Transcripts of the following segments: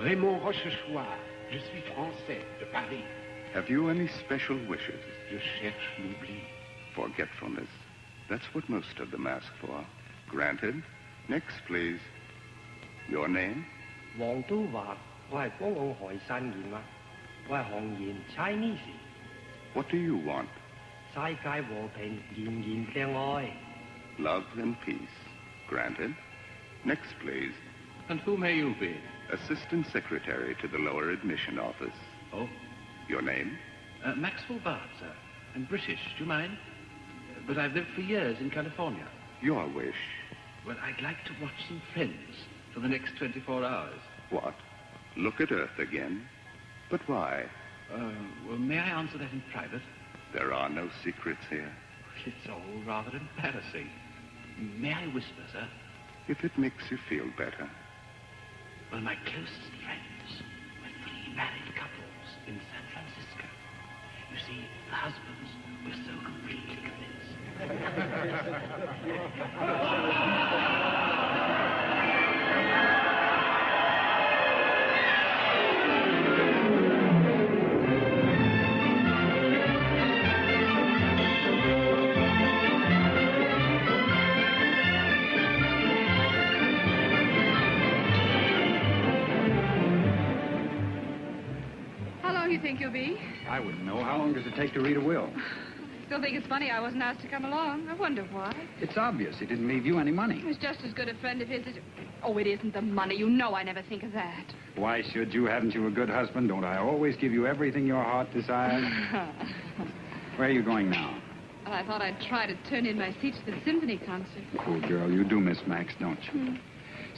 Raymond Rochechouart. Je suis français, de Paris. Have you any special wishes? Je cherche l'oubli. Forgetfulness. That's what most of them ask for. Granted. Next, please. Your name? 黃都話我係江澳海山人啦，我係紅顏 Chinese。 What do you want? 世界和平，人人相愛。 Love and peace. Granted. Next, please. And who may you be? Assistant Secretary to the Lower Admission Office. Oh? Your name? Maxwell Bard, sir. I'm British. Do you mind? But I've lived for years in California. Your wish. Well, I'd like to watch some Friends for the next 24 hours. What? Look at Earth again? But why? Well, may I answer that in private? There are no secrets here. It's all rather embarrassing. May I whisper, sir? If it makes you feel better. Well, my closest friends were 3 married couples in San Francisco. You see, the husbands were so completely convinced. You think you'll be? I wouldn't know. How long does it take to read a will? Still think it's funny I wasn't asked to come along. I wonder why. It's obvious he didn't leave you any money. He was just as good a friend of his as... Oh, it isn't the money. You know I never think of that. Why should you? Haven't you a good husband? Don't I always give you everything your heart desires? Where are you going now? Well, I thought I'd try to turn in my seat to the symphony concert. Poor girl, you do miss Max, don't you?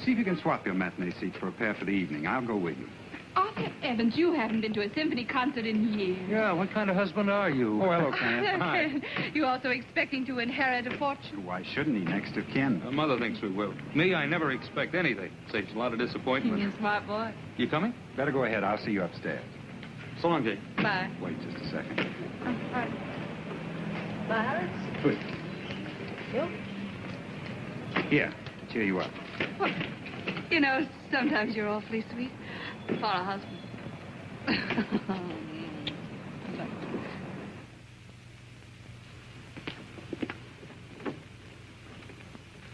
See if you can swap your matinee seat for a pair for the evening. I'll go with you. Arthur Evans, you haven't been to a symphony concert in years. Yeah, what kind of husband are you? Oh, hello, Kenneth. Hi. You also expecting to inherit a fortune? Why shouldn't he? Next of kin. Mother thinks we will. Me, I never expect anything. Saves a lot of disappointment. You're a smart boy. You coming? Better go ahead. I'll see you upstairs. So long, Jake. Bye. Wait just a second. Bye. Good. You? Here, cheer you up. Well, you know, sometimes you're awfully sweet. For a husband.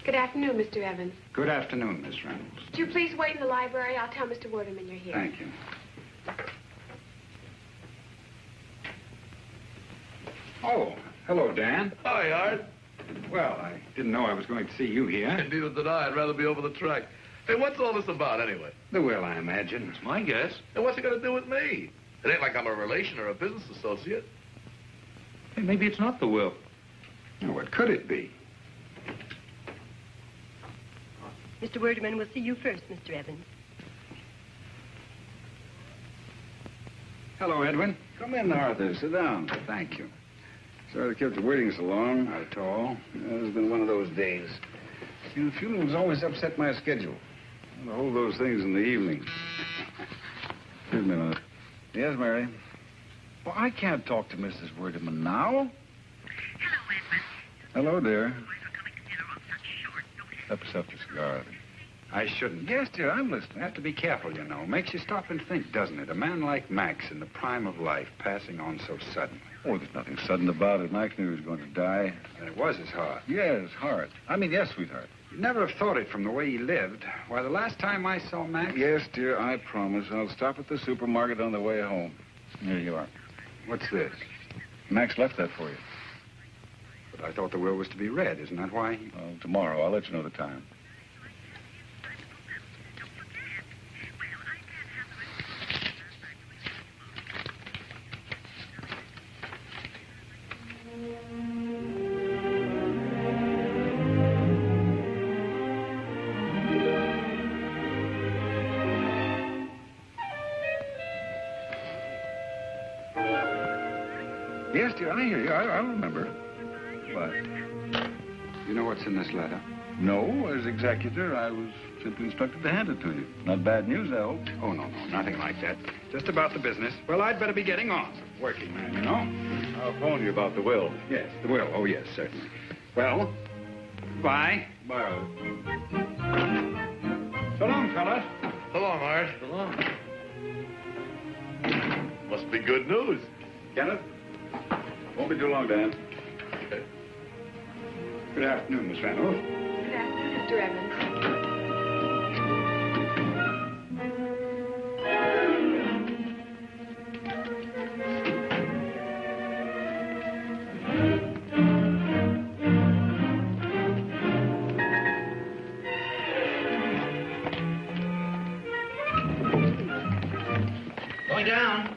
Good afternoon, Mr. Evans. Good afternoon, Miss Reynolds. Would you please wait in the library? I'll tell Mr. Waterman you're here. Thank you. Oh, hello, Dan. Hi, Art. Well, I didn't know I was going to see you here. Neither did I. I'd rather be over the track. Hey, what's all this about, anyway? The will, I imagine. It's my guess. And what's it got to do with me? It ain't like I'm a relation or a business associate. Hey, maybe it's not the will. Now, what could it be? Mr. Werderman will see you first, Mr. Evans. Hello, Edwin. Come in, Arthur. Sit down. Thank you. Sorry to keep you waiting so long. Not at all. It's been one of those days. See, the funerals always upset my schedule. I hold those things in the evening. Excuse me a minute. Yes, Mary? Well, I can't talk to Mrs. Werderman now. Hello, Edmund. Hello, dear. Boys are coming to dinner on such short notice. Help yourself to a cigar, Arthur. I shouldn't. Yes, dear, I'm listening. I have to be careful, you know. Makes you stop and think, doesn't it? A man like Max in the prime of life passing on so suddenly. Oh, there's nothing sudden about it. Max knew he was going to die. And it was his heart. Yes, heart. I mean, yes, sweetheart. You'd never have thought it from the way he lived. Why, the last time I saw Max... Yes, dear, I promise. I'll stop at the supermarket on the way home. Here you are. What's this? Max left that for you. But I thought the will was to be read. Isn't that why? Oh, tomorrow. I'll let you know the time. Yes, dear, I hear you. I'll remember. What? You know what's in this letter? No, as executor, I was simply instructed to hand it to you. Not bad news, I hope. Oh, no, nothing like that. Just about the business. Well, I'd better be getting on. Working man, you know. I'll phone you about the will. Yes, the will. Oh, yes, certainly. Well, bye. Bye. So long, fellas. So long, Art. So long. Must be good news. Kenneth? Won't be too long, Dan. Okay. Good afternoon, Miss Reynolds. Good afternoon, Mr. Evans. Going down.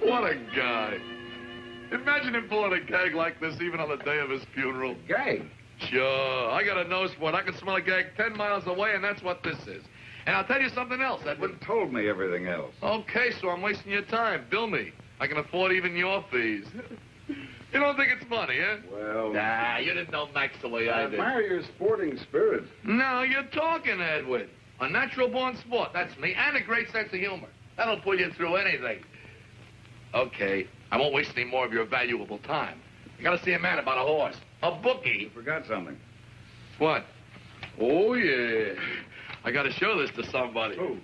What a guy. Imagine him pulling a gag like this even on the day of his funeral. Gag? Sure. I got a nose for it. I can smell a gag 10 miles away, and that's what this is. And I'll tell you something else, Edward. You told me everything else. Okay, so I'm wasting your time. Bill me. I can afford even your fees. You don't think it's funny, eh? Well... Nah, you didn't know Max the way I did. admire your sporting spirit. No, you're talking, Edward. A natural-born sport, that's me, and a great sense of humor. That'll pull you through anything. Okay, I won't waste any more of your valuable time. I gotta see a man about a horse. A bookie. You forgot something. What? Oh, yeah. I gotta show this to somebody. Who?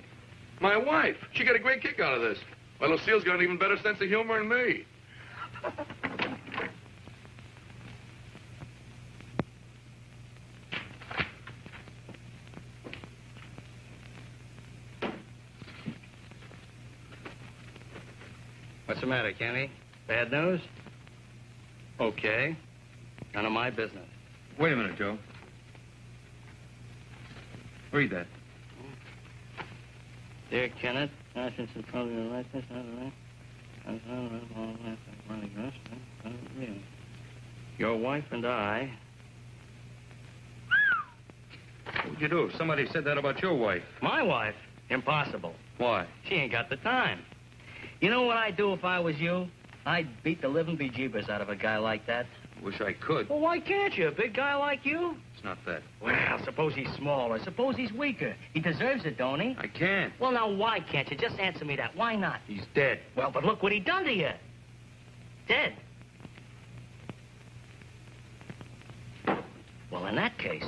My wife. She got a great kick out of this. Why, Lucille's got an even better sense of humor than me. What's the matter, Kenny? Bad news? Okay. None of my business. Wait a minute, Joe. Read that. Dear Kenneth, your wife and I... What'd you do? Somebody said that about your wife. My wife? Impossible. Why? She ain't got the time. You know what I'd do if I was you? I'd beat the living bejeebers out of a guy like that. Wish I could. Well, why can't you? A big guy like you? It's not that. Well, suppose he's smaller. Suppose he's weaker. He deserves it, don't he? I can't. Well, now, why can't you? Just answer me that. Why not? He's dead. Well, but look what he done to you. Dead. Well, in that case,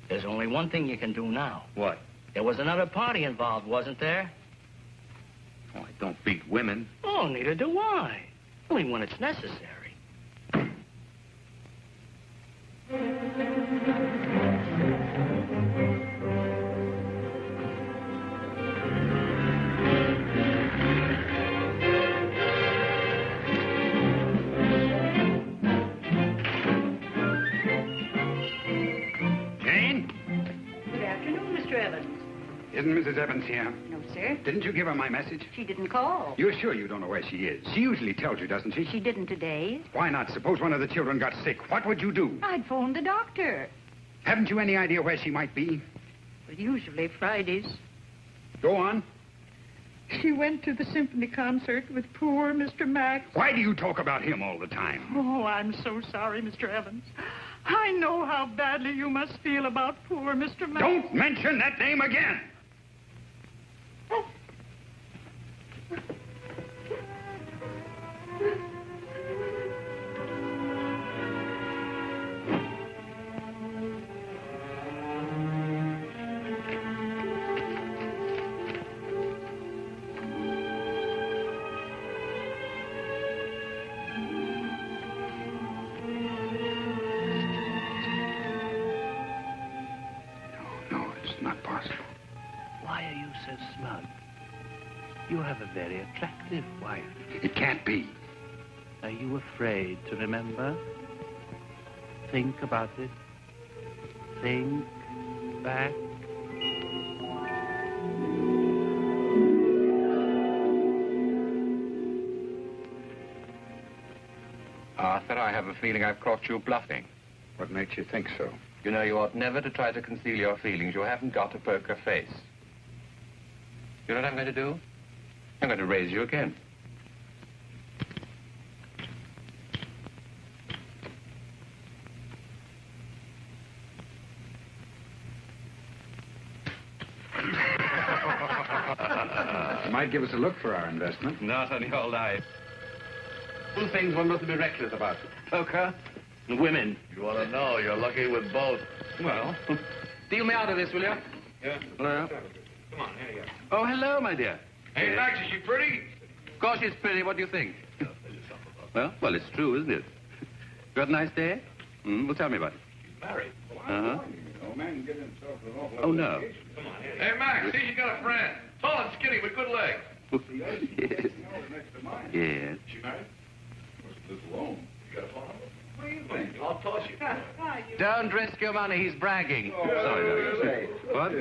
there's only one thing you can do now. What? There was another party involved, wasn't there? Oh, I don't beat women. Oh, neither do I. Only when it's necessary. Jane? Good afternoon, Mr. Evans. Isn't Mrs. Evans here? No, sir. Didn't you give her my message? She didn't call. You're sure you don't know where she is? She usually tells you, doesn't she? She didn't today. Why not? Suppose one of the children got sick. What would you do? I'd phoned the doctor. Haven't you any idea where she might be? But usually Fridays. Go on. She went to the symphony concert with poor Mr. Max. Why do you talk about him all the time? Oh, I'm so sorry, Mr. Evans. I know how badly you must feel about poor Mr. Max. Don't mention that name again! No, it's not possible. Why are you so smug? You have a very attractive wife. It can't be. Are you afraid to remember? Think about it. Think back. Arthur, I have a feeling I've caught you bluffing. What makes you think so? You know, you ought never to try to conceal your feelings. You haven't got a poker face. You know what I'm going to do? I'm going to raise you again. Might give us a look for our investment. Not on the old eye. Two things one mustn't be reckless about. Poker and women. You want to know, you're lucky with both. Well, deal me out of this, will you? Yeah. Hello? Come on, here you go. Oh, hello, my dear. Hey, Max, is she pretty? Of course she's pretty. What do you think? Well, it's true, isn't it? You had a nice day? Well, tell me about it. She's married. Uh-huh. Old man can get himself an awful Oh, no. Come on, here. Hey, Max, see, you got a friend. Tall and skinny with good legs. Yes. Yes. She married? Lives alone. You got a phone number? What do you think? I'll toss you. Don't risk your money. He's bragging. Sorry, no. What?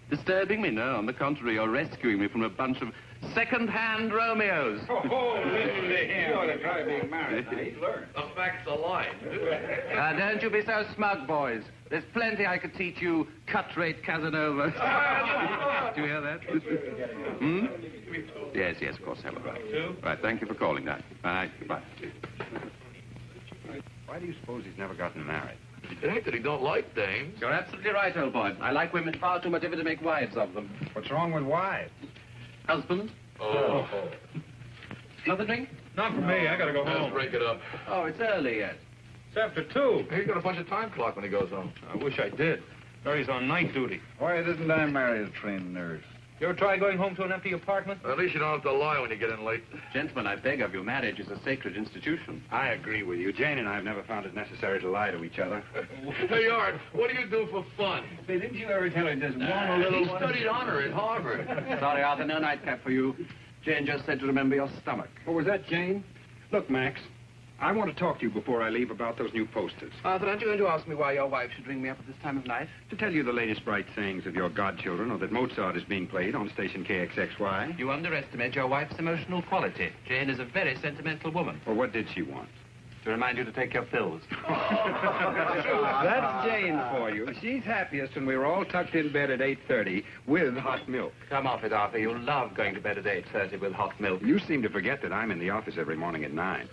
Disturbing me? No, on the contrary, you're rescuing me from a bunch of second-hand Romeos. Oh, listen to him. You ought to try being married. Now, he's learned. The facts are lying. Don't you be so smug, boys. There's plenty I could teach you cut-rate Casanova. Do you hear that? Yes, of course, have it right. Right, thank you for calling, Doc. Bye. Goodbye. Why do you suppose he's never gotten married? It ain't that he don't like dames. You're absolutely right, old boy. I like women far too much ever to make wives of them. What's wrong with wives? Husband? Oh. Another drink? Not for me. I gotta go Let's home. break it up. Oh, it's early yet. It's after 2. He's got a bunch of time clock when he goes home. I wish I did. Barry's on night duty. Why doesn't I marry a trained nurse? You ever try going home to an empty apartment? At least you don't have to lie when you get in late. Gentlemen, I beg of you, marriage is a sacred institution. I agree with you. Jane and I have never found it necessary to lie to each other. Hey, Art, what do you do for fun? Say, didn't you ever tell her just one little He studied honor at Harvard. Sorry, Arthur, no nightcap for you. Jane just said to remember your stomach. What was that, Jane? Look, Max, I want to talk to you before I leave about those new posters. Arthur, aren't you going to ask me why your wife should ring me up at this time of night? To tell you the latest bright sayings of your godchildren, or that Mozart is being played on station KXXY. You underestimate your wife's emotional quality. Jane is a very sentimental woman. Well, what did she want? To remind you to take your pills. That's Jane for you. She's happiest when we're all tucked in bed at 8:30 with hot milk. Come off it, Arthur. You love going to bed at 8:30 with hot milk. You seem to forget that I'm in the office every morning at 9.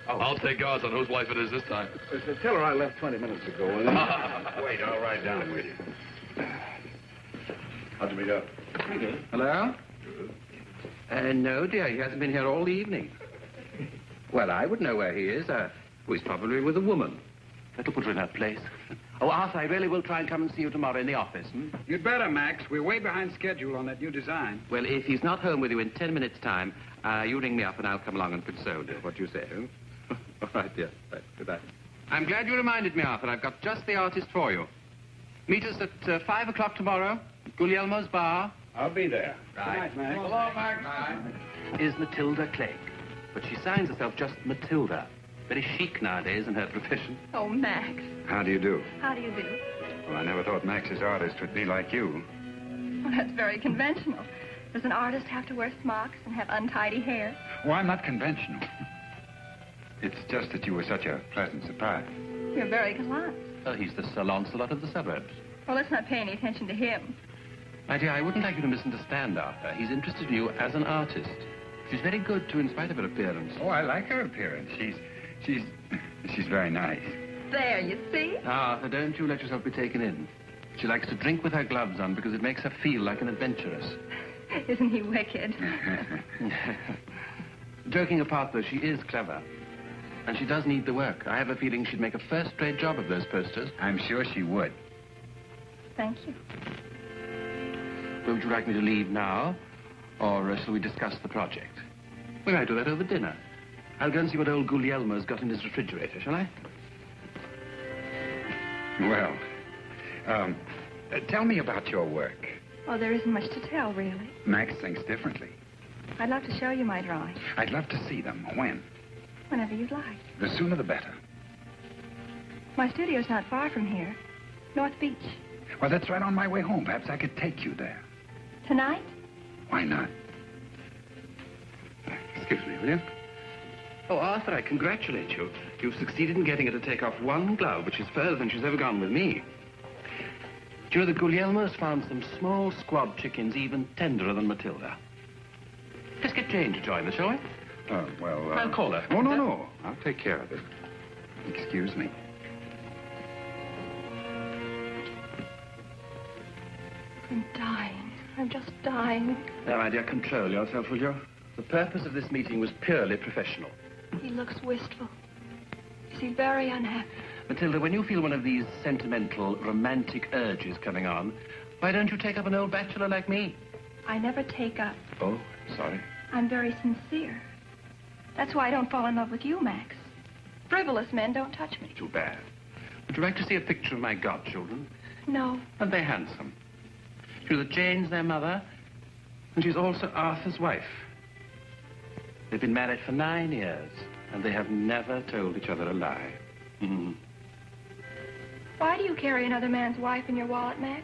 I'll take odds on whose wife it is this time. Tell her I left 20 minutes ago. Wait, I'll ride down with you. How'd you meet up? Hello? No, dear, he hasn't been here all the evening. Well, I would know where he is. He's probably with a woman. That'll put her in her place. Oh, Arthur, I really will try and come and see you tomorrow in the office, You'd better, Max. We're way behind schedule on that new design. Well, if he's not home with you in 10 minutes' time, you ring me up and I'll come along and console you. What do you say, All right, dear. Right, goodbye. I'm glad you reminded me, Arthur. I've got just the artist for you. Meet us at 5 o'clock tomorrow at Guglielmo's bar. I'll be there. Right. Good night, Max. Hello, Max. Is Matilda Clegg. But she signs herself just Matilda. Very chic nowadays in her profession. Oh, Max. How do you do? How do you do? Well, I never thought Max's artist would be like you. Well, that's very conventional. Does an artist have to wear smocks and have untidy hair? Oh, I'm not conventional. It's just that you were such a pleasant surprise. You're very gallant. Oh, he's the Sir Lancelot of the suburbs. Well, let's not pay any attention to him. My dear, I wouldn't like you to misunderstand Arthur. He's interested in you as an artist. She's very good, too, in spite of her appearance. Oh, I like her appearance. She's very nice. There, you see? Arthur, don't you let yourself be taken in. She likes to drink with her gloves on because it makes her feel like an adventuress. Isn't he wicked? Joking apart, though, she is clever. And she does need the work. I have a feeling she'd make a first-rate job of those posters. I'm sure she would. Thank you. Well, would you like me to leave now? Or shall we discuss the project? We might do that over dinner. I'll go and see what old Guglielmo's got in his refrigerator, shall I? Well, tell me about your work. Oh, there isn't much to tell, really. Max thinks differently. I'd love to show you my drawings. I'd love to see them. When? Whenever you'd like. The sooner the better. My studio's not far from here. North Beach. Well, that's right on my way home. Perhaps I could take you there. Tonight? Why not? Excuse me, will you? Oh, Arthur, I congratulate you. You've succeeded in getting her to take off one glove, which is further than she's ever gone with me. Do you know that Guglielmo's found some small squab chickens even tenderer than Matilda? Let's get Jane to join us, shall we? Well, I'll call her. Oh, no. I'll take care of it. Excuse me. I'm dying. I'm just dying. Now, my dear, control yourself, will you? The purpose of this meeting was purely professional. He looks wistful. Is he very unhappy? Matilda, when you feel one of these sentimental, romantic urges coming on, why don't you take up an old bachelor like me? I never take up. Oh, sorry. I'm very sincere. That's why I don't fall in love with you, Max. Frivolous men don't touch me. Too bad. Would you like to see a picture of my godchildren? No. And they're handsome. You know that Jane's their mother, and she's also Arthur's wife. They've been married for 9 years, and they have never told each other a lie. Mm-hmm. Why do you carry another man's wife in your wallet, Max?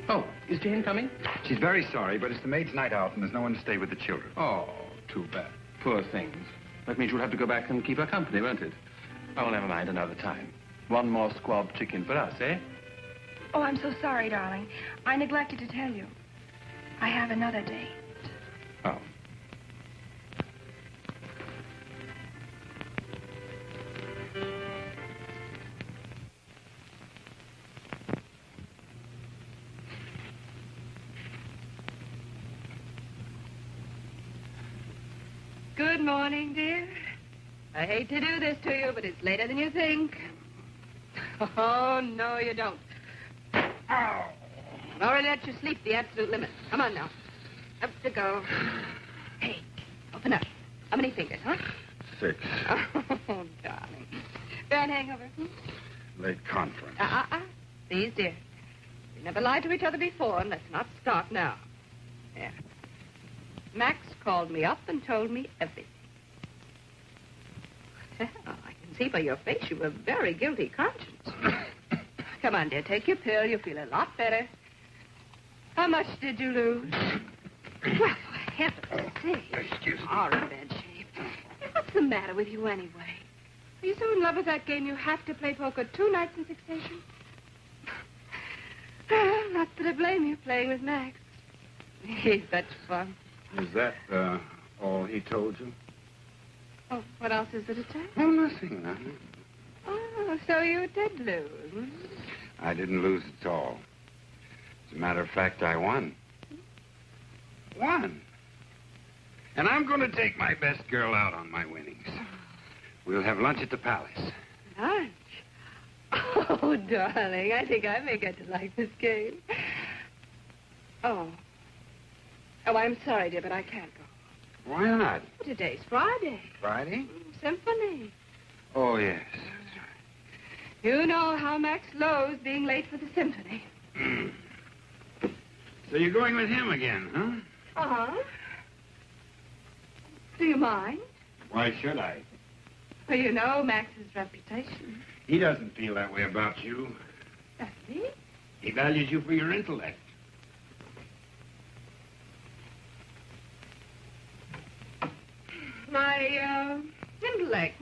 Oh, is Jane coming? She's very sorry, but it's the maid's night out, and there's no one to stay with the children. Oh, too bad. Poor things. That means you'll have to go back and keep her company, won't it? Oh, never mind, another time. One more squab chicken for us, eh? Oh, I'm so sorry, darling. I neglected to tell you. I have another date. Oh. Good morning, dear. I hate to do this to you, but it's later than you think. Oh, no, you don't. Ow. I've already let you sleep the absolute limit. Come on now. Up to go. Hey, open up. How many fingers, huh? 6. Oh, darling. Bad hangover? Late conference. Please, dear. We never lied to each other before, and let's not start now. There. Max called me up and told me everything. Well, I can see by your face you have a very guilty conscience. Come on, dear, take your pill. You'll feel a lot better. How much did you lose? Well, for heaven's sake. Excuse me. You're in bad shape. What's the matter with you anyway? Are you so in love with that game you have to play poker 2 nights in succession? Not that I blame you playing with Max. He's such fun. Is that all he told you? Oh, what else is there to tell? Oh, nothing, nothing. Oh, so you did lose. I didn't lose at all. As a matter of fact, I won. Won. And I'm going to take my best girl out on my winnings. We'll have lunch at the palace. Lunch? Oh, darling, I think I may get to like this game. Oh. Oh, I'm sorry, dear, but I can't go. Why not? Today's Friday. Friday? Symphony. Oh, yes. You know how Max loathes being late for the symphony. So you're going with him again, huh? Uh-huh. Do you mind? Why should I? Well, you know Max's reputation. He doesn't feel that way about you. Does he? He values you for your intellect. My, intellect,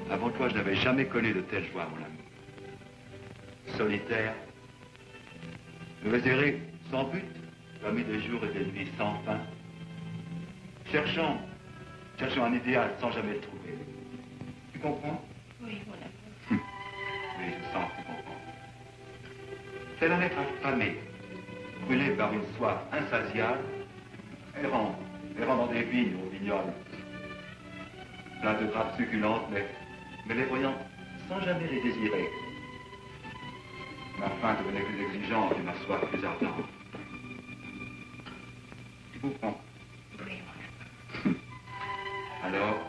Avant toi, je n'avais jamais connu de telle joie, mon ami. Solitaire, erré, sans but, parmi des jours et des nuits sans fin. Cherchant un idéal sans jamais le trouver. Tu comprends? Oui, mon amour. Oui, je sens que tu comprends. Tel un être affamé, brûlé par une soif insatiable, errant dans des vignes aux vignoles, plein de grappes succulentes, mais les voyant sans jamais les désirer. Ma faim devenait plus exigeante et ma soif plus ardente. Tu comprends? Oui, mon amour.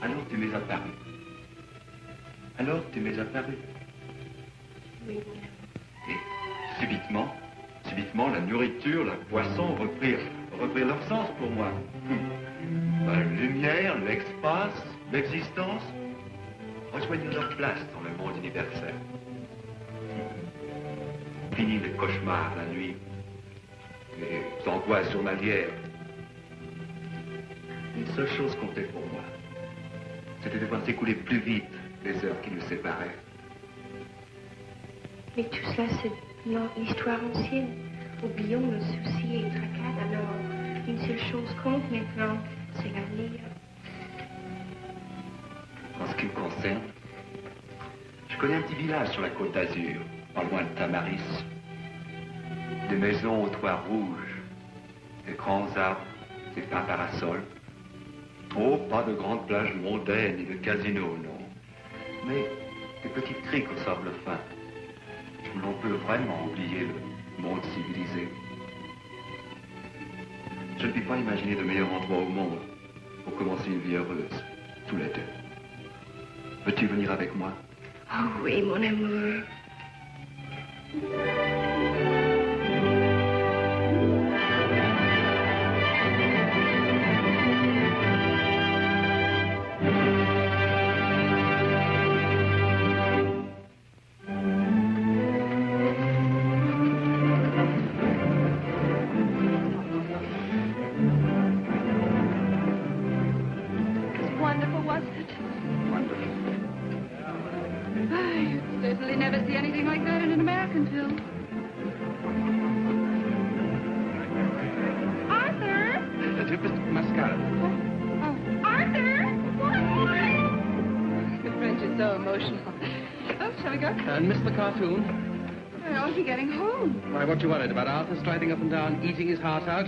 Alors tu m'es apparu. Alors tu m'es apparu. Oui, mon amour. Et subitement, la nourriture, la boisson reprirent leur sens pour moi. La lumière, l'espace, l'existence rejoignent leur place dans le monde universel. Fini les cauchemars la nuit, les angoisses journalières. Une seule chose comptait pour moi. C'était de voir s'écouler plus vite les heures qui nous séparaient. Mais tout cela, c'est l'histoire ancienne. Oublions le souci et le tracas. Alors, une seule chose compte maintenant, c'est l'avenir. En ce qui me concerne, je connais un petit village sur la côte d'Azur, pas loin de Tamaris. Des maisons aux toits rouges, des grands arbres, des pins parasols. Oh, pas de grandes plages mondaines ni de casinos, non. Mais des petites criques au sable fin. L'on peut vraiment oublier le monde civilisé. Je ne puis pas imaginer de meilleur endroit au monde pour commencer une vie heureuse, tous les deux. Veux-tu venir avec moi? Oh oui, mon amour. Why, what you worried about? Arthur striding up and down, eating his heart out?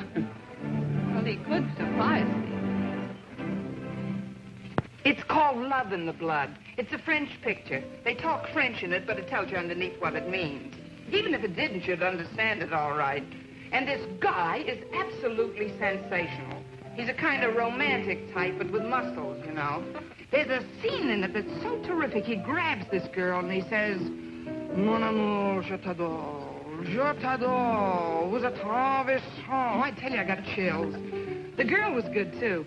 Well, he could surprise me. It's called Love in the Blood. It's a French picture. They talk French in it, but it tells you underneath what it means. Even if it didn't, you'd understand it all right. And this guy is absolutely sensational. He's a kind of romantic type, but with muscles, you know. There's a scene in it that's so terrific. He grabs this girl and he says, Mon amour, je t'adore. Je t'adore. Vous êtes ravissant. Oh, I tell you, I got chills. The girl was good, too.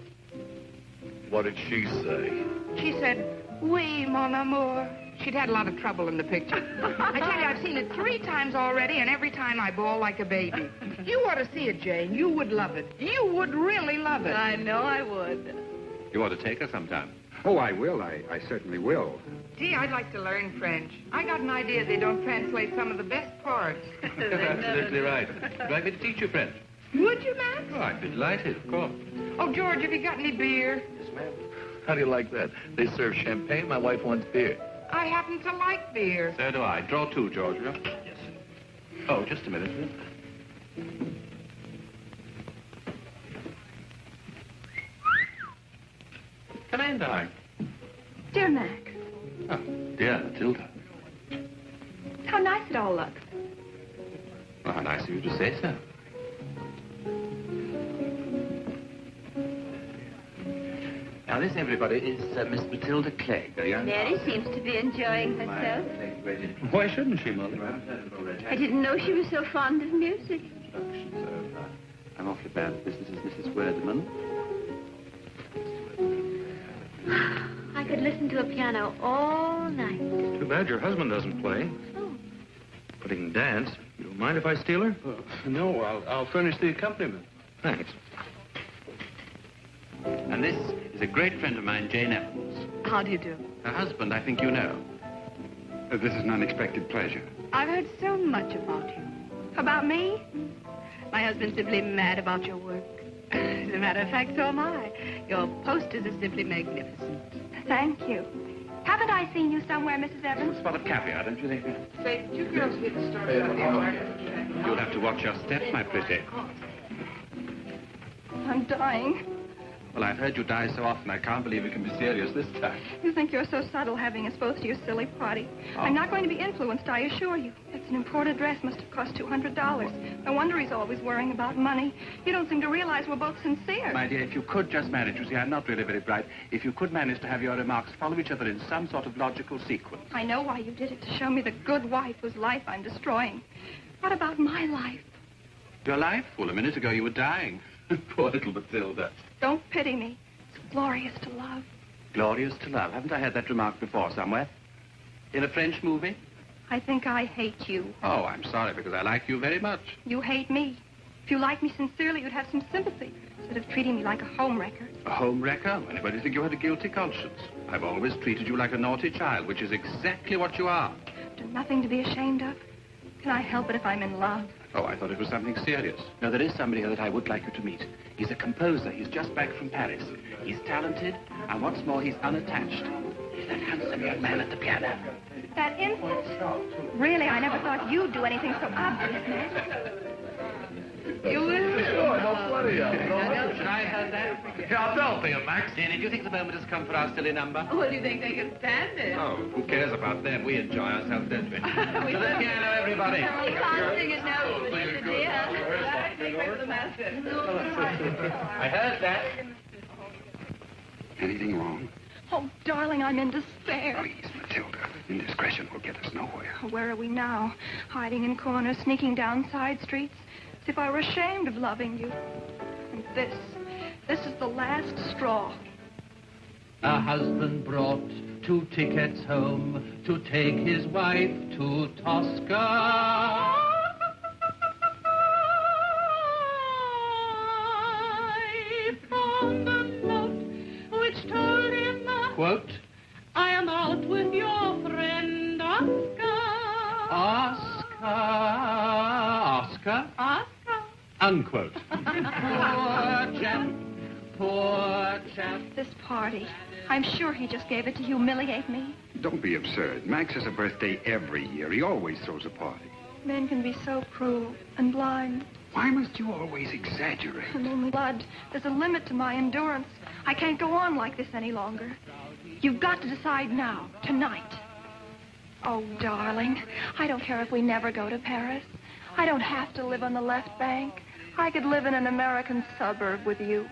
What did she say? She said, Oui, mon amour, She'd had a lot of trouble in the picture. I tell you, I've seen it 3 times already, and every time I bawl like a baby. You ought to see it, Jane. You would love it. You would really love it. I know I would. You ought to take her sometime. Oh, I will. I certainly will. Gee, I'd like to learn French. I got an idea they don't translate some of the best parts. Absolutely right. Would you like me to teach you French? Would you, Max? Oh, I'd be delighted, of course. Oh, George, have you got any beer? Yes, ma'am. How do you like that? They serve champagne. My wife wants beer. I happen to like beer. So do I. Draw 2, George. Yes. Oh, just a minute. Come in, darling. Dear Mac, Oh, dear Matilda. how nice it all looks. Well, how nice of you to say so. Now, this, everybody, is Miss Matilda Clegg. Mary seems to be enjoying herself. Why shouldn't she, Mother? I didn't know she was so fond of music. I'm awfully bad. This is Mrs. Werdeman. I could listen to a piano all night. Too bad your husband doesn't play. But he can dance. You don't mind if I steal her? No, I'll furnish the accompaniment. Thanks. And this is a great friend of mine, Jane Evans. How do you do? Her husband, I think you know. This is an unexpected pleasure. I've heard so much about you. About me? My husband's simply mad about your work. As a matter of fact, so am I. Your posters are simply magnificent. Thank you. Haven't I seen you somewhere, Mrs. Evans? A spot of caviar, don't you think? Say, you girls get started on the market. You'll have to watch your step, my pretty. I'm dying. Well, I've heard you die so often, I can't believe you can be serious this time. You think you're so subtle having us both to your silly party. I'm not going to be influenced, I assure you. It's an imported dress, must have cost $200. No wonder he's always worrying about money. You don't seem to realize we're both sincere. My dear, if you could just manage, you see, I'm not really very bright. If you could manage to have your remarks follow each other in some sort of logical sequence. I know why you did it, to show me the good wife whose life I'm destroying. What about my life? Your life? Well, a minute ago you were dying. Poor little Matilda. Don't pity me. It's glorious to love. Glorious to love. Haven't I heard that remark before somewhere? In a French movie? I think I hate you. Oh, I'm sorry, because I like you very much. You hate me. If you liked me sincerely, you'd have some sympathy, instead of treating me like a homewrecker. A homewrecker? Anybody think you had a guilty conscience? I've always treated you like a naughty child, which is exactly what you are. Do nothing to be ashamed of. Can I help it if I'm in love? Oh, I thought it was something serious. No, there is somebody here that I would like you to meet. He's a composer. He's just back from Paris. He's talented, and what's more, he's unattached. He's that handsome young man at the piano. That infant? Really, I never thought you'd do anything so obvious, Max. You will? Sure, no plenty of Should I have that? Yeah, I'll tell you, Max. Jenny, do you think the moment has come for our silly number? Well, do you think they can stand it? Oh, who cares about them? We enjoy ourselves, don't we? To the piano, everybody. We can't sing it now, but it's a dear. Wait for the master. I heard that. Anything wrong? Oh, darling, I'm in despair. Please, Matilda. Indiscretion will get us nowhere. Where are we now? Hiding in corners, sneaking down side streets, as if I were ashamed of loving you. And this is the last straw. A husband brought 2 tickets home to take his wife to Tosca. Quote, I am out with your friend Oscar. Oscar? Unquote. Poor chap. This party. I'm sure he just gave it to humiliate me. Don't be absurd. Max has a birthday every year. He always throws a party. Men can be so cruel and blind. Why must you always exaggerate? I'm only blood. There's a limit to my endurance. I can't go on like this any longer. You've got to decide now, tonight. Oh, darling, I don't care if we never go to Paris. I don't have to live on the left bank. I could live in an American suburb with you.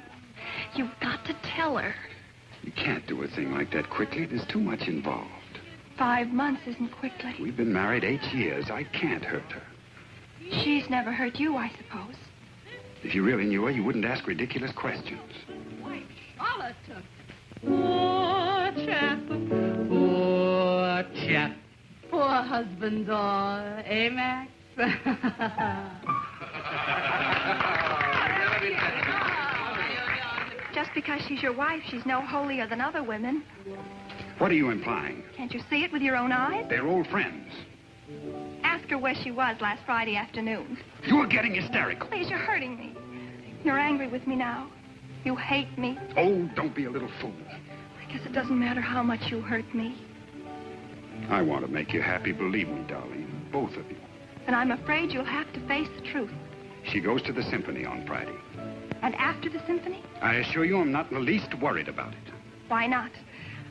You've got to tell her. You can't do a thing like that quickly. There's too much involved. 5 months isn't quickly. We've been married 8 years. I can't hurt her. She's never hurt you, I suppose. If you really knew her, you wouldn't ask ridiculous questions. Poor chap. Poor chap. husbands are, eh, Max? Just because she's your wife, she's no holier than other women. What are you implying? Can't you see it with your own eyes? They're old friends. Ask her where she was last Friday afternoon. You're getting hysterical. Please, you're hurting me. You're angry with me now. You hate me. Oh, don't be a little fool. I guess it doesn't matter how much you hurt me. I want to make you happy, believe me, darling. Both of you. And I'm afraid you'll have to face the truth. She goes to the symphony on Friday. And after the symphony? I assure you I'm not in the least worried about it. Why not?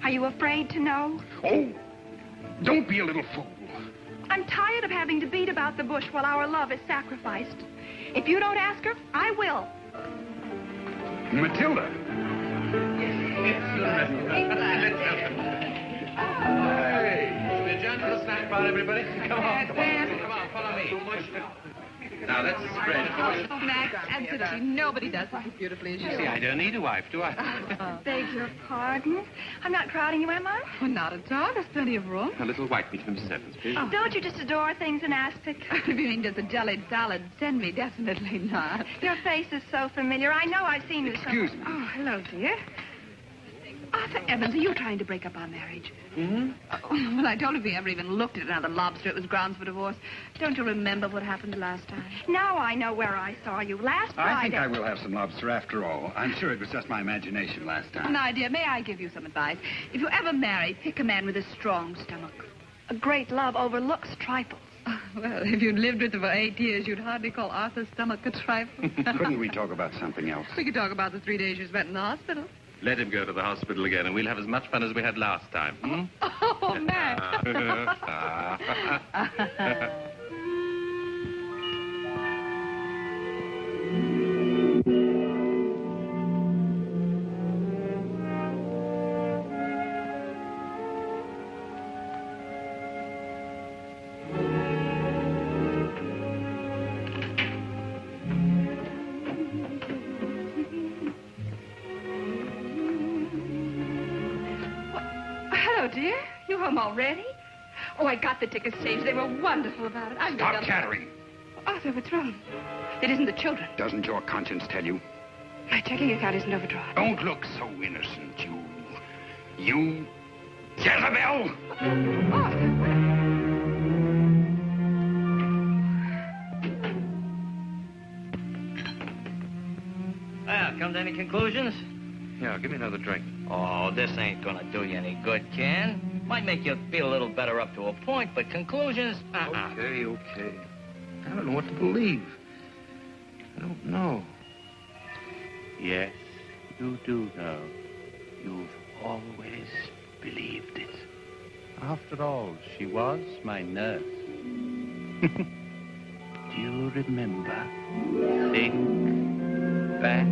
Are you afraid to know? Oh, don't be a little fool. I'm tired of having to beat about the bush while our love is sacrificed. If you don't ask her, I will. Matilda. Hey, the gentle snack bar, everybody. Come on, follow me. Now, let's spread. Max, absolutely nobody does it as beautifully as you. See, I don't need a wife, do I? Beg your pardon? I'm not crowding you, am I? Oh, not at all. There's plenty of room. A little white meat from Sevens, please. Oh. Don't you just adore things in aspic? If you mean just a jellied salad, send me. Definitely not. Your face is so familiar. I know I've seen you Excuse me. Oh, hello, dear. Arthur Evans, are you trying to break up our marriage? Mm-hmm. Oh, well, I told you if we ever even looked at another lobster, it was grounds for divorce. Don't you remember what happened last time? Now I know where I saw you. Last Friday. I think I will have some lobster after all. I'm sure it was just my imagination last time. Now, dear, may I give you some advice? If you ever marry, pick a man with a strong stomach. A great love overlooks trifles. Well, if you'd lived with her for 8 years, you'd hardly call Arthur's stomach a trifle. Couldn't we talk about something else? We could talk about the 3 days you spent in the hospital. Let him go to the hospital again, and we'll have as much fun as we had last time. Hmm? Oh, Max. Dear, you home already? Oh, I got the tickets changed. They were wonderful about it. Stop chattering. Arthur, what's wrong? It isn't the children. Doesn't your conscience tell you? My checking account isn't overdrawn. Don't look so innocent, you Jezebel! Well, come to any conclusions? Yeah, give me another drink. Oh, this ain't gonna do you any good, Ken. Might make you feel a little better up to a point, but conclusions, Okay. I don't know what to believe. I don't know. Yes, you do know. You've always believed it. After all, she was my nurse. Do you remember? Think back.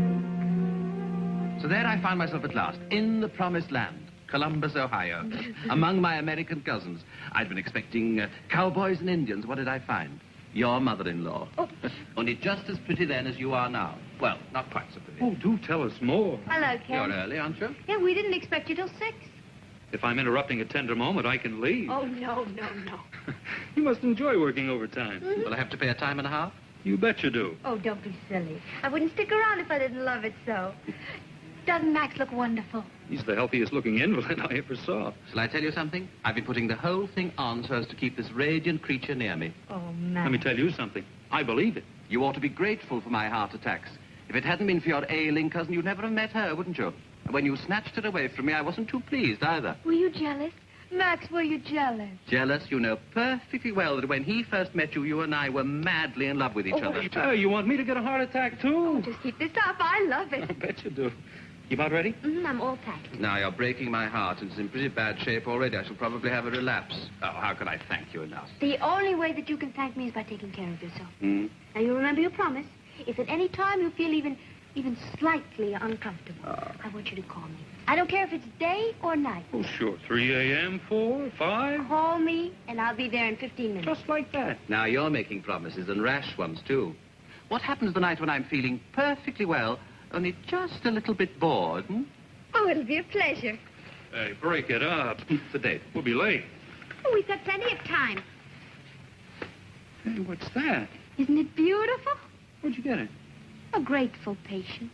So there I found myself at last, in the promised land, Columbus, Ohio, among my American cousins. I'd been expecting cowboys and Indians. What did I find? Your mother-in-law. Oh. Only just as pretty then as you are now. Well, not quite so pretty. Oh, do tell us more. Hello, Ken. You're early, aren't you? Yeah, we didn't expect you till 6. If I'm interrupting a tender moment, I can leave. Oh, no. You must enjoy working overtime. Mm-hmm. Will I have to pay a time and a half? You bet you do. Oh, don't be silly. I wouldn't stick around if I didn't love it so. Doesn't Max look wonderful? He's the healthiest looking invalid I ever saw. Shall I tell you something? I've been putting the whole thing on so as to keep this radiant creature near me. Oh, Max. Let me tell you something. I believe it. You ought to be grateful for my heart attacks. If it hadn't been for your ailing cousin, you'd never have met her, wouldn't you? And when you snatched her away from me, I wasn't too pleased either. Were you jealous? Max, were you jealous? Jealous? You know perfectly well that when he first met you, you and I were madly in love with each other. Oh, you want me to get a heart attack, too? Oh, just keep this up. I love it. I bet you do. You about ready? I'm all packed. Now, you're breaking my heart, and it's in pretty bad shape already. I shall probably have a relapse. Oh, how can I thank you enough? The only way that you can thank me is by taking care of yourself. Hmm? Now, you remember your promise. If at any time you feel even slightly uncomfortable, I want you to call me. I don't care if it's day or night. Oh, sure. 3 a.m., 4, 5? Call me, and I'll be there in 15 minutes. Just like that. Now, you're making promises, and rash ones, too. What happens the night when I'm feeling perfectly well, only just a little bit bored, hmm? Oh, it'll be a pleasure. Hey, break it up. The date. We'll be late. Oh, we've got plenty of time. Hey, what's that? Isn't it beautiful? Where'd you get it? A grateful patient.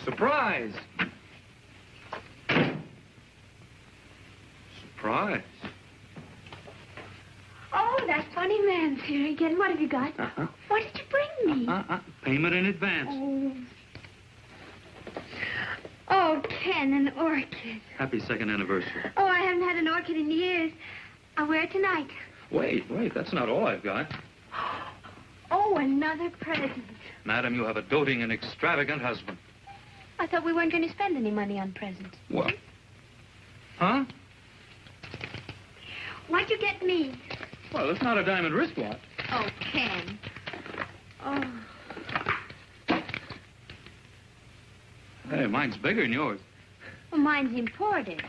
Surprise! Surprise. Oh, that funny man's here again. What have you got? Uh-huh. What did you bring me? Payment in advance. Oh, Ken, an orchid. Happy second anniversary. Oh, I haven't had an orchid in years. I'll wear it tonight. Wait, that's not all I've got. Oh, another present. Madam, you have a doting and extravagant husband. I thought we weren't going to spend any money on presents. What? Huh? What'd you get me? Well, it's not a diamond wristwatch. Oh, Ken. Oh. Hey, mine's bigger than yours. Well, mine's imported.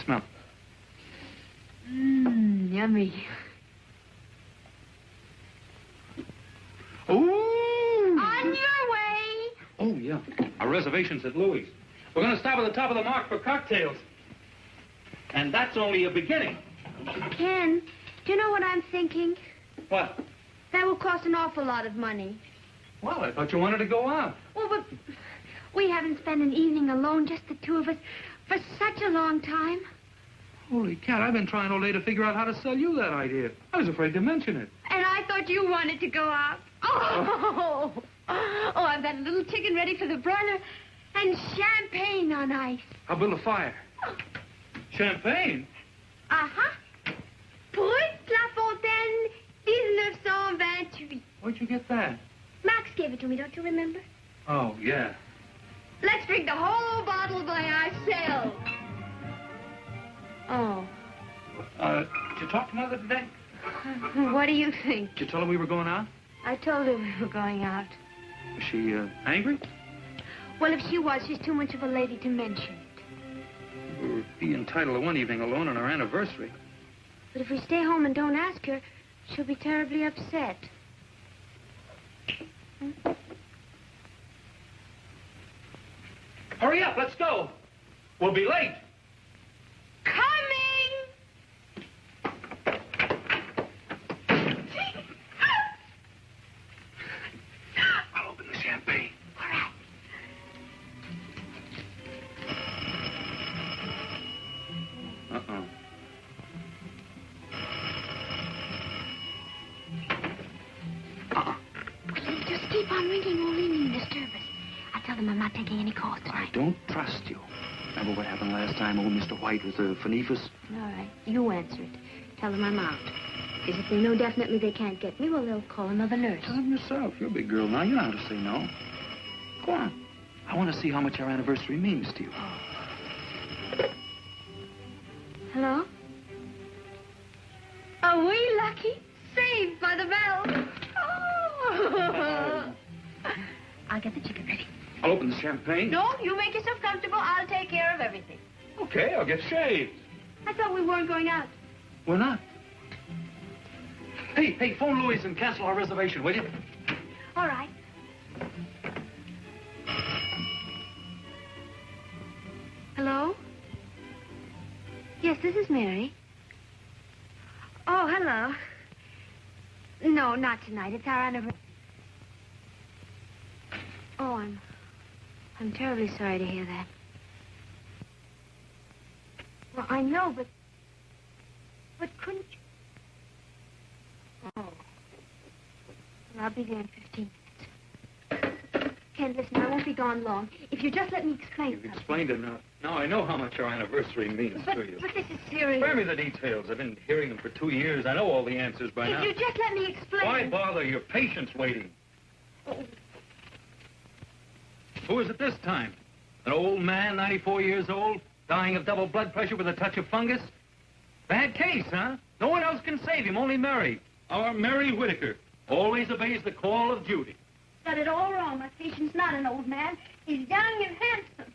Smell. Yummy. Ooh! On your way. Oh, yeah. Our reservation's at Louis'. We're going to stop at the top of the mark for cocktails. And that's only a beginning. Ken, do you know what I'm thinking? What? That will cost an awful lot of money. Well, I thought you wanted to go out. Well, but we haven't spent an evening alone, just the two of us, for such a long time. Holy cat, I've been trying all day to figure out how to sell you that idea. I was afraid to mention it. And I thought you wanted to go out. Oh, I've got a little chicken ready for the broiler and champagne on ice. I'll build a fire. Champagne? Uh-huh. Brut La Fontaine, 1928. Where'd you get that? Max gave it to me, don't you remember? Oh, yeah. Let's drink the whole bottle by ourselves. Oh. Did you talk to Mother today? What do you think? Did you tell her we were going out? I told her we were going out. Was she, angry? Well, if she was, she's too much of a lady to mention it. We'll be entitled to one evening alone on our anniversary. But if we stay home and don't ask her, she'll be terribly upset. Hurry up, let's go. We'll be late. I'll open the champagne. All right. Just keep on ringing, won't even disturb us. I'll tell them I'm not taking any calls tonight. I don't trust you. Remember what happened last time old Mr. White was a phonephus? All right, you answer it. Tell them I'm out. Because if they know definitely they can't get me, well, they'll call another nurse. Tell them yourself. You're a big girl now. You know how to say no. Go on. I want to see how much our anniversary means to you. Hello? Are we lucky? Saved by the bell. Oh! I'll get the chicken ready. I'll open the champagne. No, you make yourself comfortable. I'll take care of everything. Okay, I'll get shaved. I thought we weren't going out. We're not. Hey, phone Louis and cancel our reservation, will you? All right. Hello? Yes, this is Mary. Oh, hello. No, not tonight. It's our anniversary. Oh, I'm terribly sorry to hear that. Well, I know, but couldn't you? Oh. Well, I'll be there in 15 minutes. Ken, listen, I won't be gone long. If you just let me explain. You've explained it now. Now I know how much our anniversary means to you. But this is serious. Spare me the details. I've been hearing them for 2 years. I know all the answers by now. If you just let me explain. Why bother? Your patient's waiting. Oh. Who is it this time? An old man, 94 years old, dying of double blood pressure with a touch of fungus? Bad case, huh? No one else can save him, only Mary. Our Mary Whitaker always obeys the call of duty. Got it all wrong. My patient's not an old man. He's young and handsome.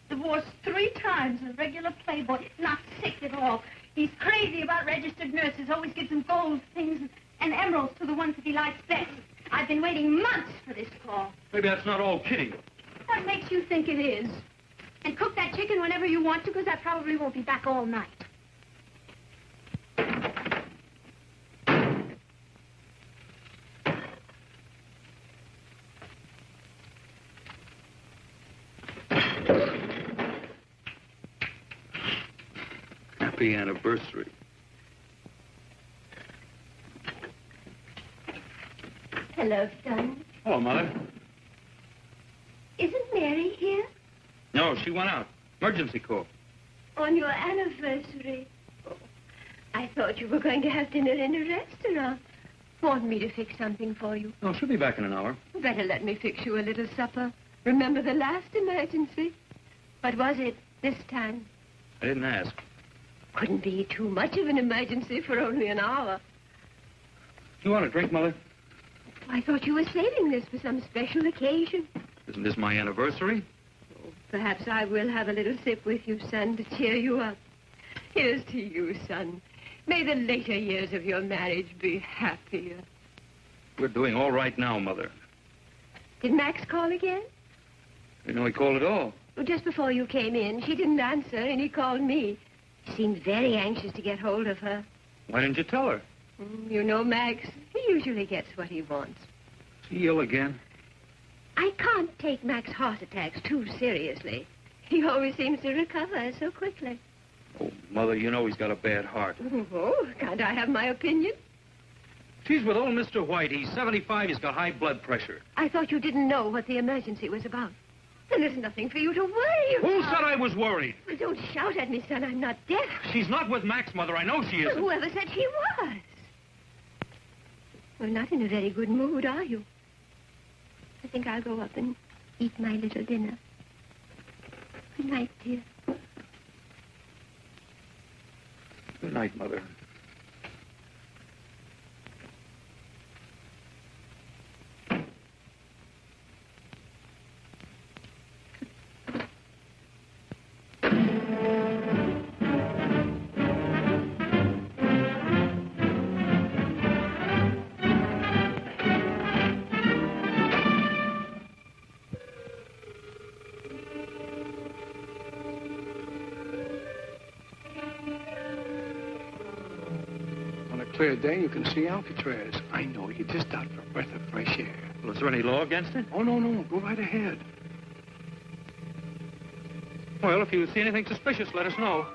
Divorced 3 times, a regular playboy. Not sick at all. He's crazy about registered nurses. Always gives them gold things and emeralds to the ones that he likes best. I've been waiting months for this call. Maybe that's not all kidding. What makes you think it is? And cook that chicken whenever you want to, because I probably won't be back all night. Happy anniversary. Hello, son. Hello, Mother. Isn't Mary here? No, she went out. Emergency call. On your anniversary. Oh, I thought you were going to have dinner in a restaurant. Want me to fix something for you? Oh, she'll be back in an hour. Better let me fix you a little supper. Remember the last emergency? What was it this time? I didn't ask. Couldn't be too much of an emergency for only an hour. You want a drink, Mother? I thought you were saving this for some special occasion. Isn't this my anniversary? Oh, perhaps I will have a little sip with you, son, to cheer you up. Here's to you, son. May the later years of your marriage be happier. We're doing all right now, Mother. Did Max call again? You know he called at all. Well, just before you came in, she didn't answer, and he called me. He seemed very anxious to get hold of her. Why didn't you tell her? You know, Max, he usually gets what he wants. Is he ill again? I can't take Max's heart attacks too seriously. He always seems to recover so quickly. Oh, Mother, you know he's got a bad heart. Oh, can't I have my opinion? She's with old Mr. White. He's 75. He's got high blood pressure. I thought you didn't know what the emergency was about. Then there's nothing for you to worry about. Who said I was worried? Well, don't shout at me, son. I'm not deaf. She's not with Max, Mother. I know she isn't. Well, whoever said she was? Well, not in a very good mood, are you? I think I'll go up and eat my little dinner. Good night, dear. Good night, Mother. Clear day, you can see Alcatraz. I know, you're just out for a breath of fresh air. Well, is there any law against it? Oh, no, go right ahead. Well, if you see anything suspicious, let us know.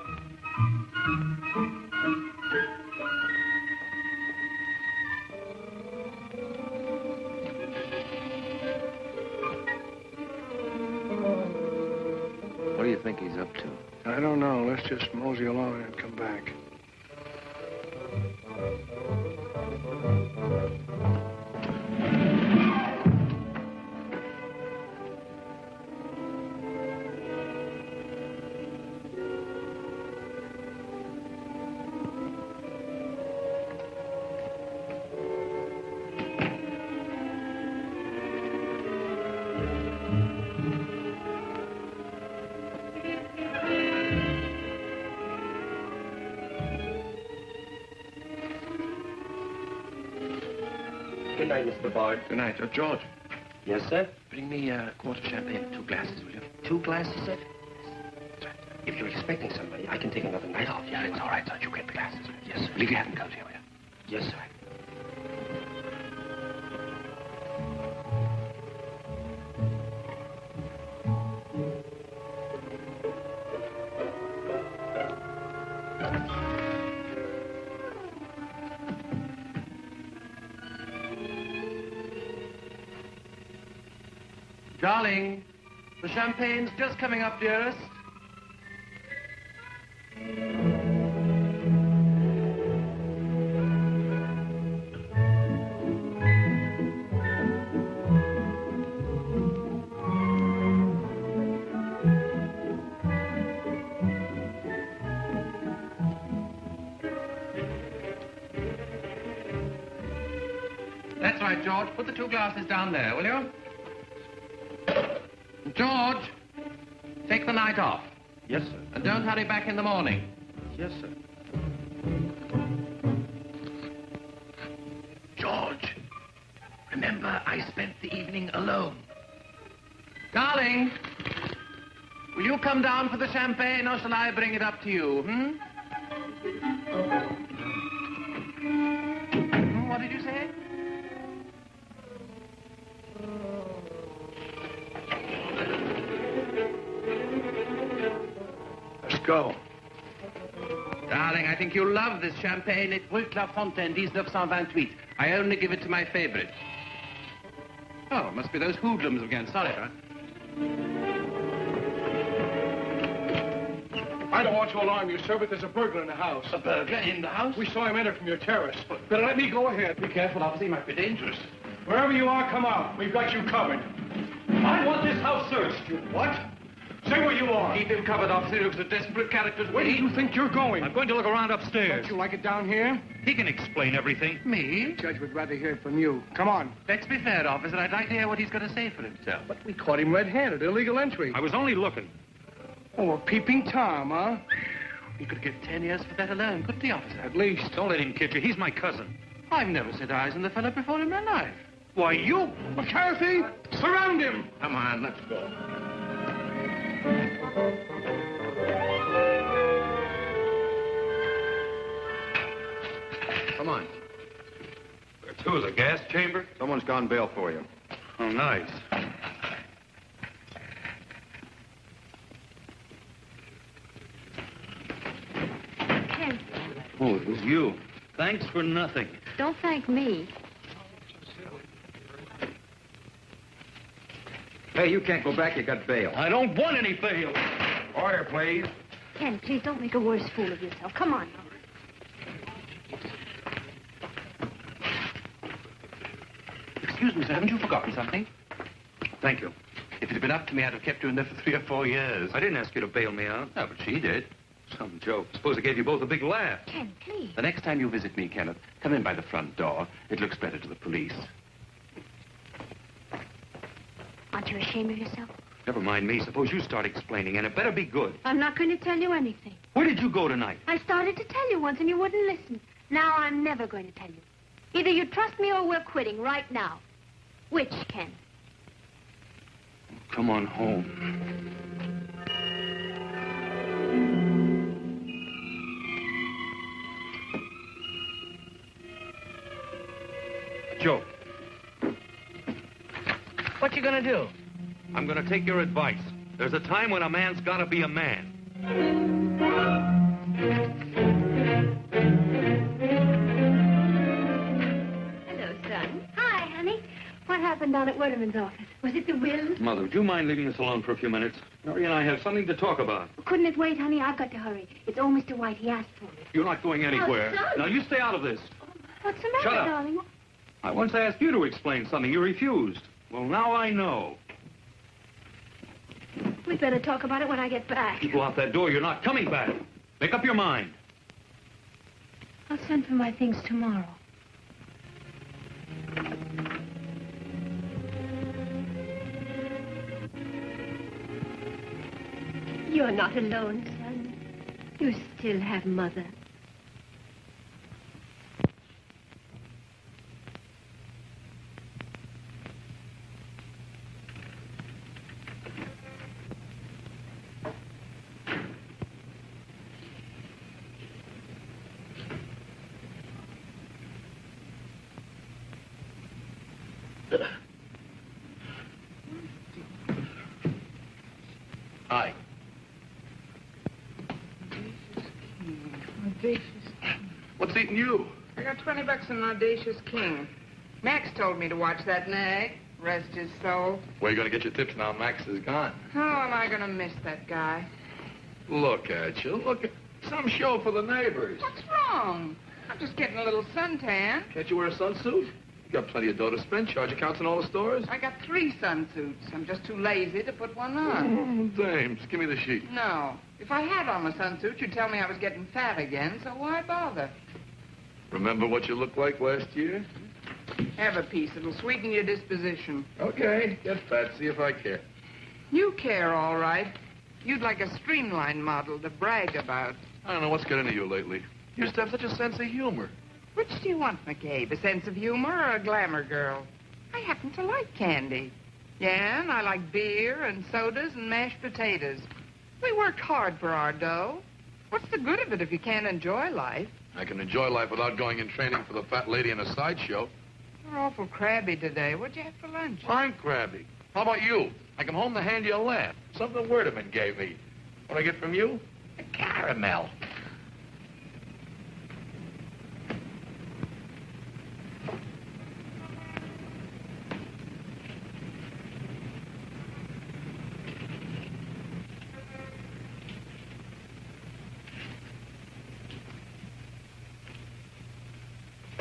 What do you think he's up to? I don't know. Let's just mosey along and come back. Good night, Mr. Bard. Good night. George. Yes, sir? Bring me a quart of champagne, 2 glasses, will you? 2 glasses, sir? If you're expecting somebody, I can take another night off. Yeah, it's all right, sir. You get the glasses. Yes, sir. Leave your hat and coat here, will you? Yes, sir. Darling, the champagne's just coming up, dearest. That's right, George. Put the 2 glasses down there, will you? George, take the night off. Yes, sir. And don't hurry back in the morning. Yes, sir. George, remember. remember I spent the evening alone. Darling, will you come down for the champagne, or shall I bring it up to you, What did you say? Let's go. Darling, I think you'll love this champagne. It's Rue La Fontaine, 1928. I only give it to my favorite. Oh, it must be those hoodlums again. Sorry, huh? I don't want to alarm you, sir, but there's a burglar in the house. A burglar in the house? We saw him enter from your terrace. Better let me go ahead. Be careful, officer. He might be dangerous. Wherever you are, come out. We've got you covered. I want this house searched. You what? Say where you are. Keep him covered, officer. He looks a desperate character to Where do me. you think you're going? I'm going to look around upstairs. Don't you like it down here? He can explain everything. Me? Judge would rather hear it from you. Come on. Let's be fair, officer. I'd like to hear what he's going to say for himself. But we caught him red-handed. Illegal entry. I was only looking. Oh, a peeping Tom, huh? He could get 10 years for that alone, couldn't he, officer? At least. Don't let him kid you. He's my cousin. I've never set eyes on the fellow before in my life. Why, you... McCarthy, surround him. Come on, let's go. Come on. Where to? Is a gas chamber? Someone's gone bail for you. Oh, nice. Ken, Oh, it was you. Thanks for nothing. don't thank me. Hey, you can't go back. You got bail. I don't want any bail. Order, please. Ken, please don't make a worse fool of yourself. Come on. Excuse me, sir. Haven't you forgotten something? Thank you. If it had been up to me, I'd have kept you in there for 3 or 4 years. I didn't ask you to bail me out. No, but she did. Some joke. Suppose I gave you both a big laugh. Ken, please. The next time you visit me, Kenneth, come in by the front door. It looks better to the police. Aren't you ashamed of yourself? Never mind me. Suppose you start explaining, and it better be good. I'm not going to tell you anything. Where did you go tonight? I started to tell you once and you wouldn't listen. Now I'm never going to tell you. Either you trust me or we're quitting right now. Which, Ken? Come on home. Joe, What you gonna do? I'm going to take your advice. There's a time when a man's got to be a man. Hello, son. Hi, honey. What happened down at Werderman's office? Was it the will? Mother, would you mind leaving us alone for a few minutes? Mary and I have something to talk about. Couldn't it wait, honey? I've got to hurry. It's old Mr. White. He asked for it. You're not going anywhere. son. Now, you stay out of this. What's the matter, Shut up. darling? I once asked you to explain something. You refused. Well, now I know. We'd better talk about it when I get back. You go out that door, you're not coming back. Make up your mind. I'll send for my things tomorrow. You're not alone, son. You still have Mother. Hi. Audacious. What's eating you? I got $20 in Audacious King. Max told me to watch that nag. Rest his soul. Where you gonna get your tips now Max is gone? How am I going to miss that guy? Look at you. Look at some show for the neighbors. What's wrong? I'm just getting a little suntan. Can't you wear a sunsuit? You got plenty of dough to spend. Charge accounts in all the stores. I got 3 sunsuits. I'm just too lazy to put one on. Oh, dames, give me the sheet. No. If I had on a sunsuit, you'd tell me I was getting fat again, so why bother? Remember what you looked like last year? Have a piece. It'll sweeten your disposition. Okay, get fat. See if I care. You care, all right. You'd like a streamlined model to brag about. I don't know what's got into you lately. You used to have such a sense of humor. Which do you want, McCabe? A sense of humor or a glamour girl? I happen to like candy. Yeah, and I like beer and sodas and mashed potatoes. We worked hard for our dough. What's the good of it if you can't enjoy life? I can enjoy life without going in training for the fat lady in a sideshow. You're awful crabby today. What'd you have for lunch? I'm crabby. How about you? I come home to hand you a lamp. Something Werdeman gave me. What I get from you? A caramel.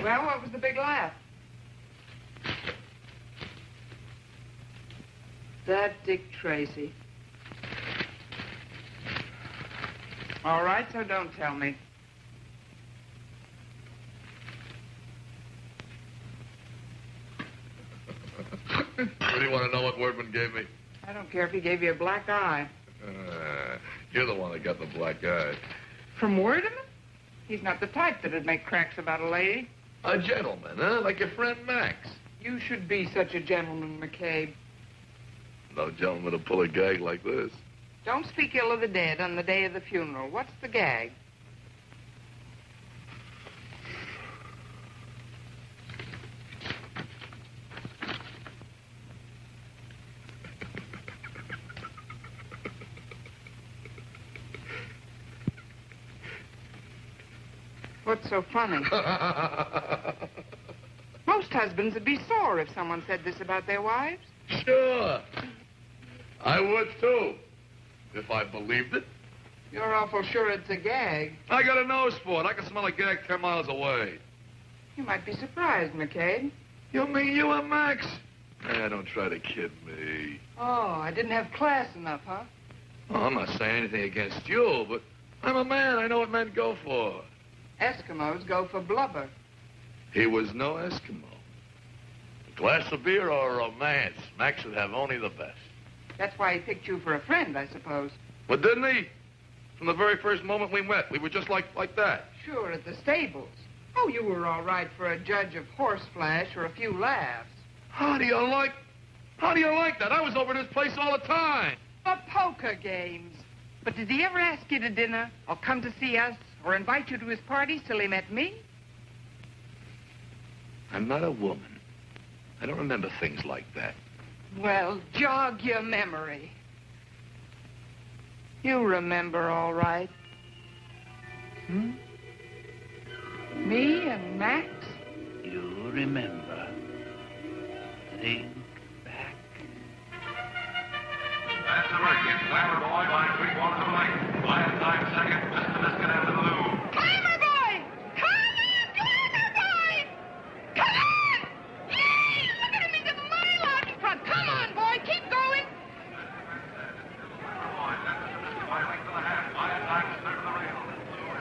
Well, what was the big laugh? That Dick Tracy. All right, so don't tell me. What do you want to know what Werdeman gave me? I don't care if he gave you a black eye. You're the one that got the black eye. From Werdeman? He's not the type that'd make cracks about a lady. A gentleman, huh? Like your friend Max. You should be such a gentleman, McCabe. No gentleman to pull a gag like this. Don't speak ill of the dead on the day of the funeral. What's the gag? What's so funny? Most husbands would be sore if someone said this about their wives. Sure. I would, too. If I believed it. You're awful sure it's a gag. I got a nose for it. I can smell a gag 10 miles away. You might be surprised, McCabe. You mean you and Max? Don't try to kid me. Oh, I didn't have class enough, huh? Oh, I'm not saying anything against you, but I'm a man. I know what men go for. Eskimos go for blubber. He was no Eskimo. A glass of beer or a romance. Max would have only the best. That's why he picked you for a friend, I suppose. But didn't he? From the very first moment we met, we were just like that. Sure, at the stables. Oh, you were all right for a judge of horseflash or a few laughs. How do you like that? I was over at his place all the time. For poker games. But did he ever ask you to dinner or come to see us or invite you to his parties till he met me? I'm not a woman. I don't remember things like that. Well, jog your memory. You remember all right. Hmm? Me and Max? You remember. Think back. That's the break. It's Glamour Boy by 3/4 of a length. Last time second, just a biscuit after the loo. Glamour Boy! Come on, Glamour Boy! Come on! Yay! Look at him, he's a mile out in front. Come on, boy, keep going.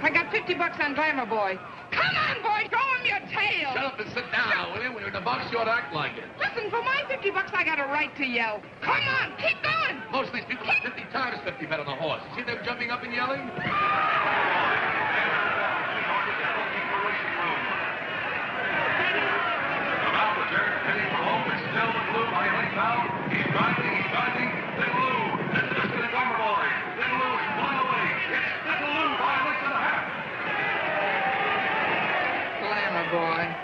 I got $50 on Glamour Boy. Come on, boy, throw him your tail. Shut up and sit down, will you? When you're in the box, you ought to act like it. Listen, for my $50, I got a right to yell. Come on, keep going. Most of these people have 50 times 50 bet on the horse. See them jumping up and yelling? Glamour Boy.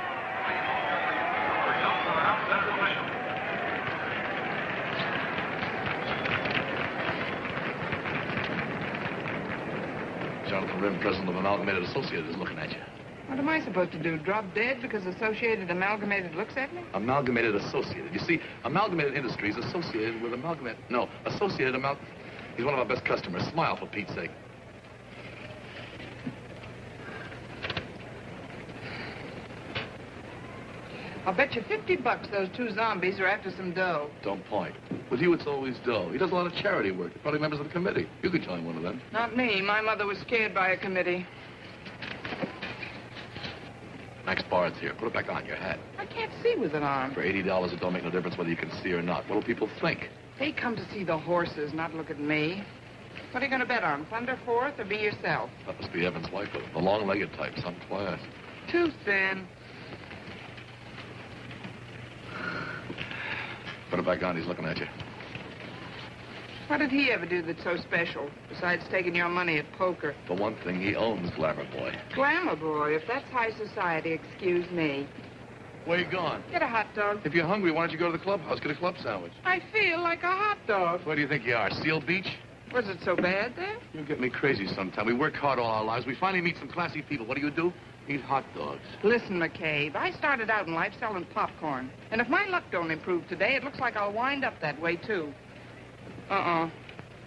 Jonathan Rim, president of Amalgamated Associated, is looking at you. What am I supposed to do, drop dead because Associated Amalgamated looks at me? Amalgamated Associated. You see, Amalgamated Industries associated with Associated He's one of our best customers. Smile, for Pete's sake. I'll bet you $50 those two zombies are after some dough. Don't point. With you, it's always dough. He does a lot of charity work. They're probably members of the committee. You could join one of them. Not me. My mother was scared by a committee. Max Bard's here. Put it back on your hat. I can't see with an arm. For $80, it don't make no difference whether you can see or not. What do people think? They come to see the horses, not look at me. What are you going to bet on? Thunder Fourth or be yourself? That must be Evan's wife, the long-legged type, some class. Too thin. Put it back on. He's looking at you. What did he ever do that's so special, besides taking your money at poker? For one thing, he owns Glamour Boy. Glamour Boy, if that's high society, excuse me. Where you going? Get a hot dog. If you're hungry, why don't you go to the clubhouse, get a club sandwich? I feel like a hot dog. Where do you think you are, Seal Beach? Was it so bad there? You get me crazy sometime. We work hard all our lives. We finally meet some classy people. What do? Eat hot dogs. Listen, McCabe, I started out in life selling popcorn. And if my luck don't improve today, it looks like I'll wind up that way, too.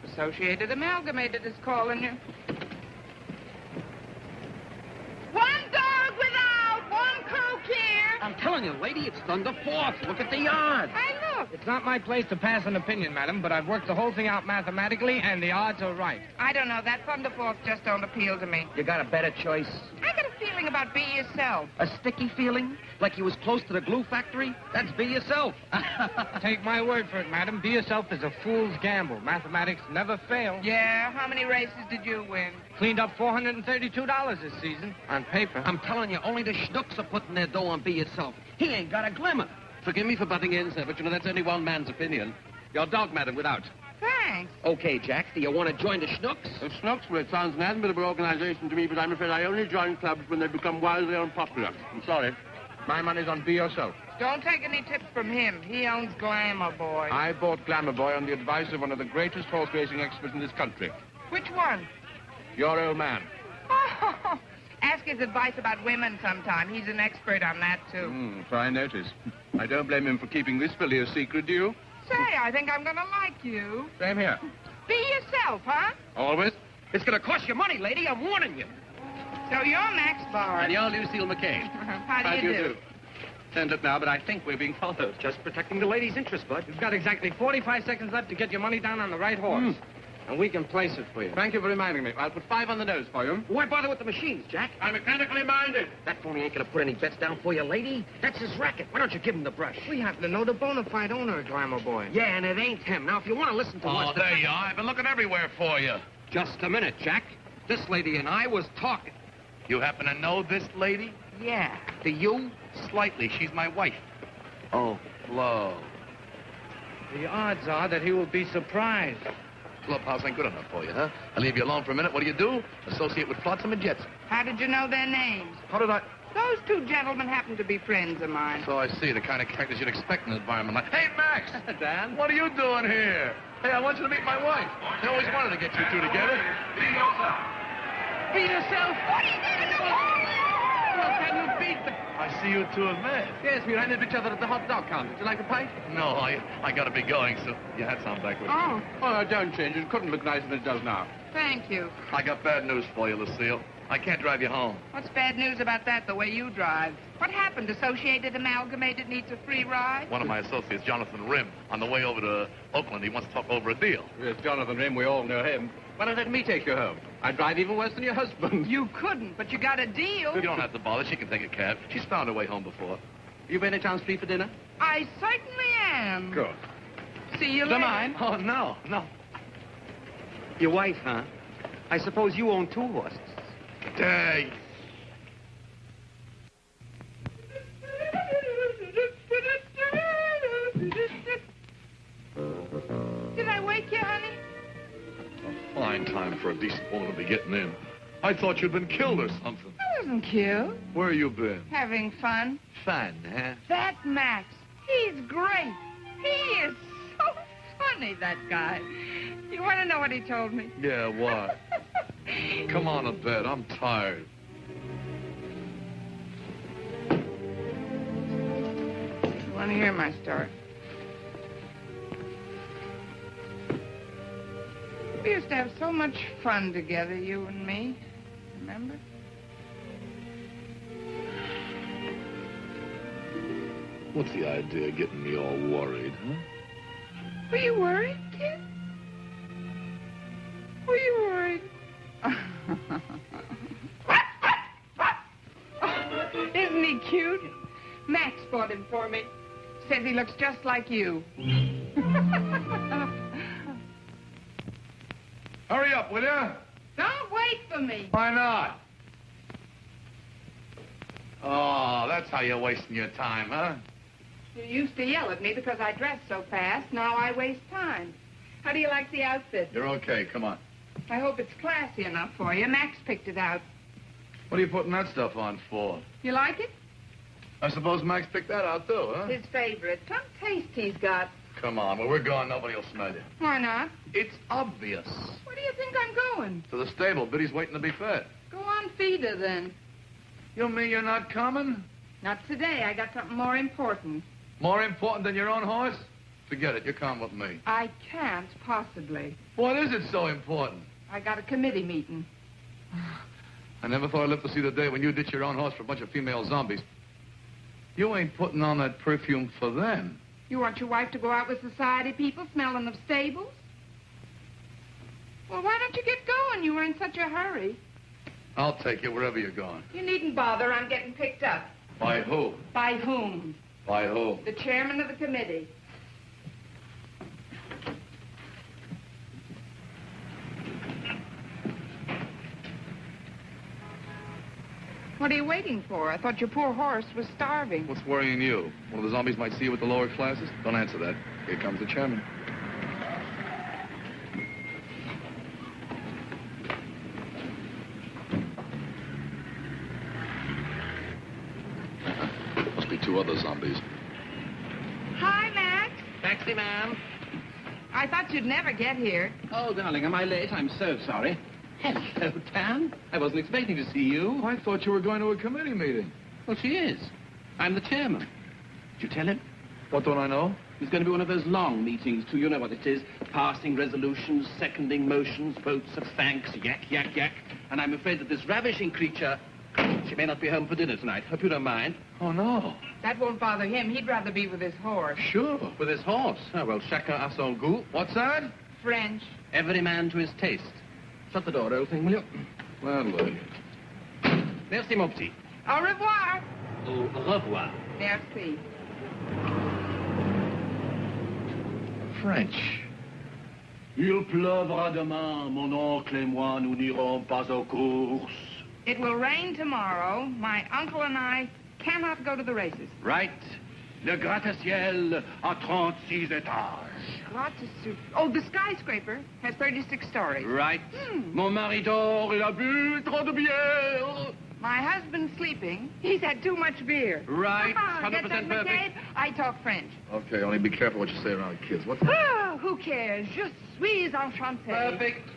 Associated Amalgamated is calling you. One dog without, one Coke here. I'm telling you, lady, it's Thunder Force. Look at the odds. I look. It's not my place to pass an opinion, madam, but I've worked the whole thing out mathematically, and the odds are right. I don't know. That Thunder Force just don't appeal to me. You got a better choice? I got a feeling about Be Yourself. A sticky feeling? Like you was close to the glue factory? That's Be Yourself. Take my word for it, madam. Be Yourself is a fool's gamble. Mathematics never fail. Yeah? How many races did you win? Cleaned up $432 this season on paper. I'm telling you, only the schnooks are putting their dough on Be Yourself. He ain't got a glimmer. Forgive me for butting in, sir, but you know that's only one man's opinion. Your dog, madam, without. Thanks. Okay, Jack, do you want to join the schnooks? The Snooks, well, it sounds an admirable organization to me, but I'm afraid I only join clubs when they become wildly unpopular. I'm sorry. My money's on Be Yourself. Don't take any tips from him. He owns Glamour Boy. I bought Glamour Boy on the advice of one of the greatest horse racing experts in this country. Which one? Your old man. Oh, ask his advice about women sometime. He's an expert on that, too. So I notice. I don't blame him for keeping this filly a secret, do you? Say, I think I'm going to like you. Same here. Be yourself, huh? Always. It's going to cost you money, lady. I'm warning you. So you're Max Bard. And you're Lucille McCabe. How do you do? Send it now, but I think we're being followed. Just protecting the lady's interest, Bud. You've got exactly 45 seconds left to get your money down on the right horse. And we can place it for you. Thank you for reminding me. I'll put 5 on the nose for you. Why bother with the machines, Jack? I'm mechanically minded. That phony ain't going to put any bets down for you, lady. That's his racket. Why don't you give him the brush? We happen to know the bona fide owner of Glamour Boy. Yeah, and it ain't him. Now, if you want to listen to us... Oh, there you are. I've been looking everywhere for you. Just a minute, Jack. This lady and I was talking. You happen to know this lady? Yeah. Do you? Slightly. She's my wife. Oh, Flo. The odds are that he will be surprised. Clubhouse ain't good enough for you, huh? I leave you alone for a minute. What do? Associate with Flotsam and Jetsam. How did you know their names? How did I... Those two gentlemen happen to be friends of mine. So I see. The kind of characters you'd expect in an environment like... Hey, Max! Dan? What are you doing here? Hey, I want you to meet my wife. I always wanted to get you two together. Be yourself. Be yourself. What are you doing? Well, can you beat the... I see you two have met. Yes, we ran into each other at the hot dog counter. Would you like a pint? No, I gotta be going, so you had some back with you. Oh, don't change. It couldn't look nicer than it does now. thank you. I got bad news for you, Lucille. I can't drive you home. What's bad news about that, the way you drive? What happened? Associated Amalgamated needs a free ride? One of my associates, Jonathan Rim, on the way over to Oakland, he wants to talk over a deal. Yes, Jonathan Rim, we all know him. Why don't let me take you home? I drive even worse than your husband. You couldn't, but you got a deal. You don't have to bother. She can take a cab. She's found her way home before. You by any chance free for dinner? I certainly am. Good. See you Don't later. mind. Oh, no. Your wife, huh? I suppose you own 2 horses. Day. Did I wake you, honey? A fine time for a decent woman to be getting in. I thought you'd been killed or something. I wasn't killed. Where you been? Having fun. Fun, huh? That Max, he's great. He is so funny, that guy. You want to know what he told me? Yeah, what? Come on to bed. I'm tired. You want to hear my story? We used to have so much fun together, you and me. Remember? What's the idea of getting me all worried, huh? Were you worried, kid? Were you worried? Isn't he cute? Max bought him for me. Says he looks just like you. Hurry up, will ya? Don't wait for me. Why not? Oh, that's how you're wasting your time, huh? You used to yell at me because I dressed so fast. Now I waste time. How do you like the outfit? You're okay. Come on. I hope it's classy enough for you. Max picked it out. What are you putting that stuff on for? You like it? I suppose Max picked that out, too, huh? His favorite. Some taste he's got. Come on. Where we're going, nobody will smell you. Why not? It's obvious. Where do you think I'm going? To the stable. Biddy's waiting to be fed. Go on, feed her, then. You mean you're not coming? Not today. I got something more important. More important than your own horse? Forget it. You're coming with me. I can't, possibly. What is it so important? I got a committee meeting. I never thought I'd live to see the day when you ditch your own horse for a bunch of female zombies. You ain't putting on that perfume for them. You want your wife to go out with society people smelling of stables? Well, why don't you get going? You were in such a hurry. I'll take you wherever you're going. You needn't bother. I'm getting picked up. By who? By whom? By who? The chairman of the committee. What are you waiting for? I thought your poor horse was starving. What's worrying you? One of the zombies might see you with the lower classes? Don't answer that. Here comes the chairman. Must be two other zombies. Hi, Max. Taxi, ma'am. I thought you'd never get here. Oh, darling, am I late? I'm so sorry. Hello, Tam. I wasn't expecting to see you. I thought you were going to a committee meeting. Well, she is. I'm the chairman. Did you tell him? What don't I know? It's going to be one of those long meetings, too. You know what it is. Passing resolutions, seconding motions, votes of thanks, yak, yak, yak. And I'm afraid that this ravishing creature, she may not be home for dinner tonight. Hope you don't mind. Oh, no. That won't bother him. He'd rather be with his horse. Sure. With his horse. Oh, well, chacun a son goût. What's that? French. Every man to his taste. Shut the door, old thing, will you? Gladly. Merci, mon petit. Au revoir. Au revoir. Merci. French. Il pleuvra demain, mon oncle et moi, nous n'irons pas aux courses. It will rain tomorrow. My uncle and I cannot go to the races. Right. Le gratte-ciel à 36 étages. Oh, the skyscraper has 36 stories. Right. Mon mari dort, il a bu trop de bière. My husband's sleeping. He's had too much beer. Right. 100% Get that, perfect. McCabe? I talk French. Okay, only be careful what you say around kids. What's that? Oh, who cares? Je suis enchanté. Perfect.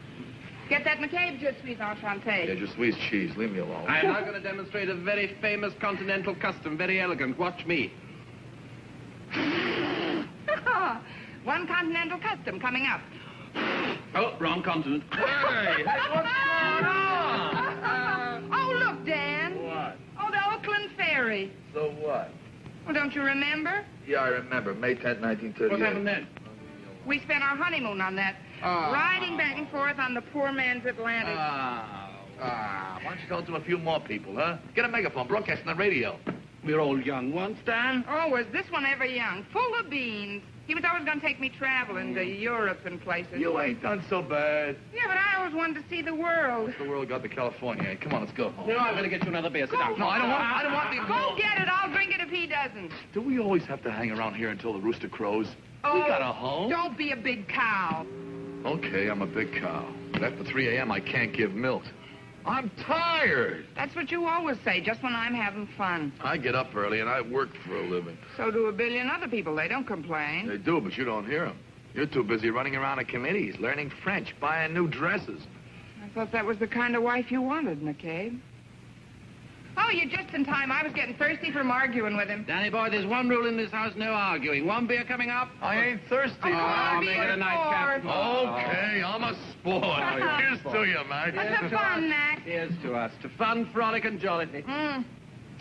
Get that, McCabe? Je suis enchanté. Yeah, just squeeze cheese. Leave me alone. I'm now going to demonstrate a very famous continental custom. Very elegant. Watch me. One continental custom coming up. Oh, wrong continent. Hey, what's going on? Oh, look, Dan. What? Oh, the Oakland Ferry. So what? Well, don't you remember? Yeah, I remember. May 10th, 1938. What happened then? We spent our honeymoon on that. Riding back and forth on the poor man's Atlantic. Why don't you tell it to a few more people, huh? Get a megaphone, broadcast on the radio. We're all young once, Dan. Oh, was this one ever young? Full of beans. He was always going to take me traveling to Europe and places. You ain't done so bad. Yeah, but I always wanted to see the world. The world got to California. Hey, come on, let's go. You know, I'm going to get you another beer. Sit down. No, I don't want the... Go get it. I'll drink it if he doesn't. Do we always have to hang around here until the rooster crows? Oh, We got a home. Don't be a big cow. Okay, I'm a big cow. But after 3 a.m., I can't give milk. I'm tired. That's what you always say, just when I'm having fun. I get up early, and I work for a living. So do a billion other people. They don't complain. They do, but you don't hear them. You're too busy running around at committees, learning French, buying new dresses. I thought that was the kind of wife you wanted, McCabe. Oh, you're just in time. I was getting thirsty from arguing with him. Danny boy, there's one rule in this house, no arguing. One beer coming up. I ain't thirsty. I'll make it a night, Captain. Okay, I'm a sport. Here's to you, man. What's the fun, Max? Here's to us. To fun, frolic, and jollity.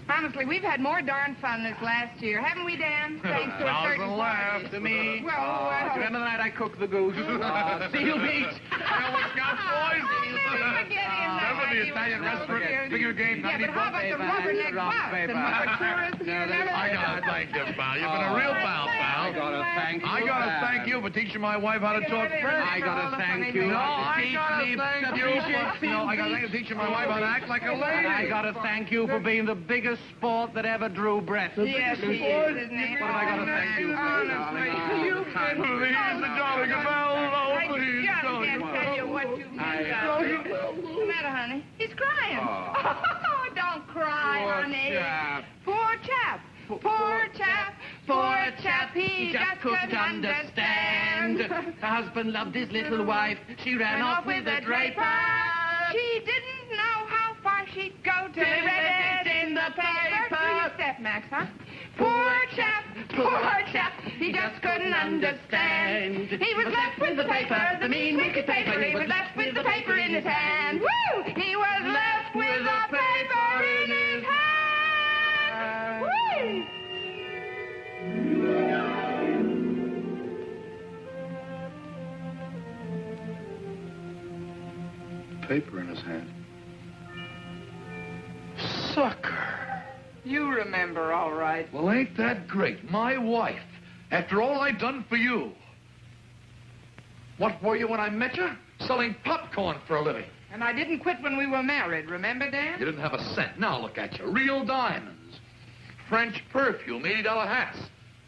Honestly, we've had more darn fun this last year, haven't we, Dan? Thanks to a certain laugh party. To me. Well, Remember the night I cooked the goose? Seal beach. Scout boys. Never forget him. Never the the Italian restaurant, finger game, Yeah, but how about the rubberneck box and rubber tourists here and everything? I gotta thank you, pal. You've been a real pal, pal. I gotta thank you. I gotta thank you for teaching my wife how to talk French. I gotta thank you. No, I gotta thank you. No, I gotta thank you for teaching my wife how to act like a lady. I gotta thank you for being the biggest sport that ever drew breath. Yes, he is, isn't he? What have I got to thank you for, darling? You've been... Please, darling, I just can't tell you what you've done. What's the matter, honey? He's crying. Oh, don't cry, honey. Poor chap. Poor chap. Poor chap. He just couldn't understand. Her husband loved his little wife. She ran off with a draper. She didn't know how far she'd go till he read it in the paper. Do your step, Max, huh? Poor chap, he just couldn't understand. He was left with the paper, the mean, wicked paper. He was left with the paper in his hand. Woo! He was left with the paper in his hand. Woo! Paper in his hand. Sucker. You remember, all right. Well, ain't that great? My wife. After all I've done for you. What were you when I met you? Selling popcorn for a living. And I didn't quit when we were married, remember, Dan? You didn't have a cent. Now look at you. Real diamonds. French perfume, $80 hats.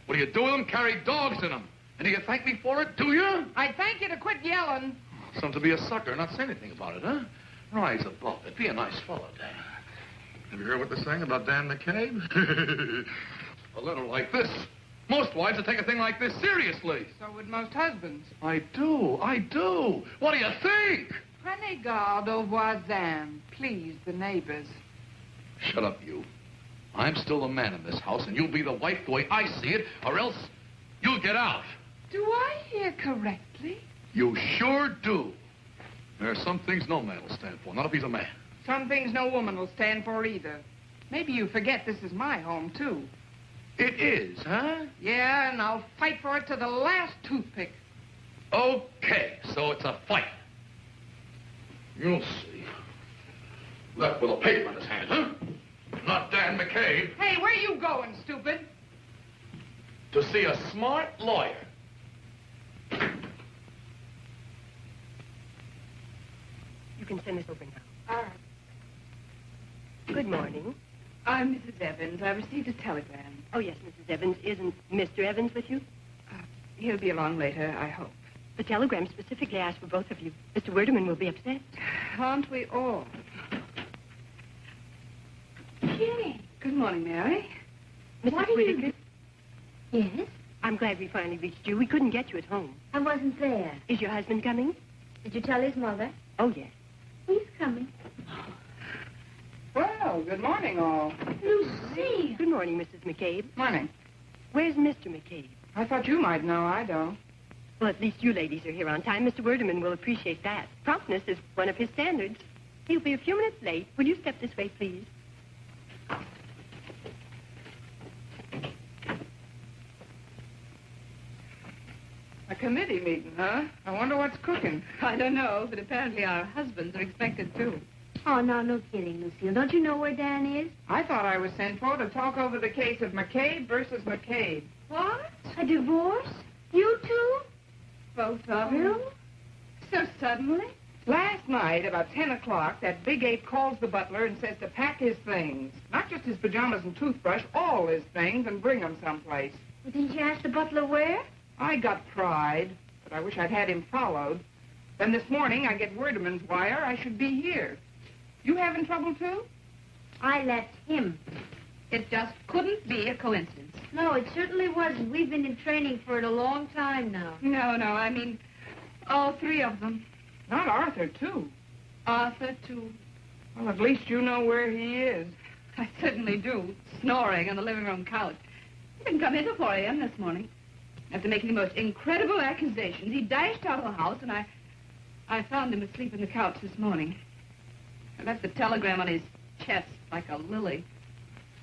What do you do with them? Carry dogs in them. And do you thank me for it, do you? I thank you to quit yelling. Something to be a sucker, not say anything about it, huh? Rise above it. Be a nice fellow, Dan. Have you heard what they're saying about Dan McCabe? A letter like this. Most wives would take a thing like this seriously. So would most husbands. I do. What do you think? Prenez garde aux voisins. Please, the neighbors. Shut up, you. I'm still the man in this house, and you'll be the wife the way I see it, or else you'll get out. Do I hear correctly? You sure do. There are some things no man will stand for, not if he's a man. Some things no woman will stand for either. Maybe you forget this is my home, too. It is, huh? Yeah, and I'll fight for it to the last toothpick. Okay, so it's a fight. You'll see. Left with a paper in his hand, huh? Not Dan McCabe. Hey, where you going, stupid? To see a smart lawyer. You can send this over now. All right. Good morning. I'm Mrs. Evans. I received a telegram. Oh, yes, Mrs. Evans. Isn't Mr. Evans with you? He'll be along later, I hope. The telegram specifically asked for both of you. Mr. Werderman will be upset. Aren't we all? Jenny. Good morning, Mary. Mrs. Whittaker? Yes? I'm glad we finally reached you. We couldn't get you at home. I wasn't there. Is your husband coming? Did you tell his mother? Oh, yes. He's coming. Well, good morning, all. Lucy! Good morning, Mrs. McCabe. Morning. Where's Mr. McCabe? I thought you might know. I don't. Well, at least you ladies are here on time. Mr. Werderman will appreciate that. Promptness is one of his standards. He'll be a few minutes late. Will you step this way, please? A committee meeting, huh? I wonder what's cooking. I don't know, but apparently our husbands are expected too. Oh, no kidding, Lucille. Don't you know where Dan is? I thought I was sent for to talk over the case of McCabe versus McCabe. What? A divorce? You two? Both of you? So suddenly? Last night, about 10 o'clock, that big ape calls the butler and says to pack his things. Not just his pajamas and toothbrush, all his things, and bring them someplace. Well, didn't you ask the butler where? I got pride, but I wish I'd had him followed. Then this morning, I get Werderman's wire I should be here. You having trouble, too? I left him. It just couldn't be a coincidence. No, it certainly wasn't. We've been in training for it a long time now. No, I mean, all three of them. Not Arthur, too. Arthur, too. Well, at least you know where he is. I certainly do. Snoring on the living room couch. He didn't come in till 4 a.m. this morning. After making the most incredible accusations, he dashed out of the house, and I found him asleep on the couch this morning. I left the telegram on his chest like a lily.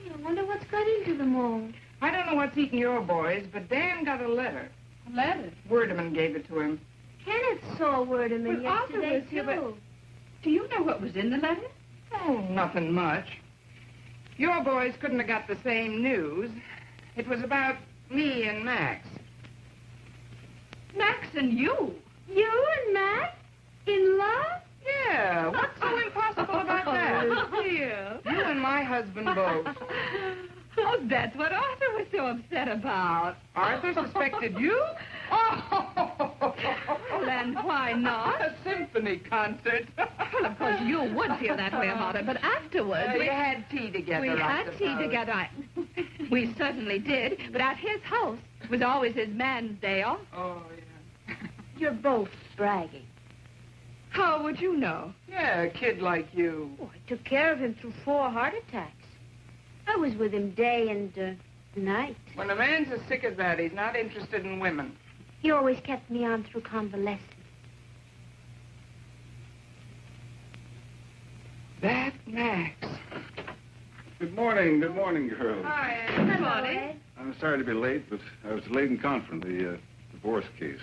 Gee, I wonder what's got into them all. I don't know what's eating your boys, but Dan got a letter. A letter? Werderman gave it to him. Kenneth saw Werderman Well, Arthur yesterday, was here, too. Do you know what was in the letter? Oh, nothing much. Your boys couldn't have got the same news. It was about me and Max. Max and you? You and Max? In love? Yeah, what's so impossible about that? Dear. You and my husband both. Oh, that's what Arthur was so upset about. Arthur suspected you? Well, and why not? A symphony concert. Well, of course, you would feel that way about it, but afterwards... You had tea together, We I had tea suppose. together. We certainly did, but at his house was always his man's day off. Oh, yeah. You're both bragging. How would you know? Yeah, a kid like you. Oh, I took care of him through 4 heart attacks. I was with him day and night. When a man's as sick as that, he's not interested in women. He always kept me on through convalescence. That Max. Good morning, girls. Hi, Good morning. I'm sorry to be late, but I was delayed in conference, the divorce case.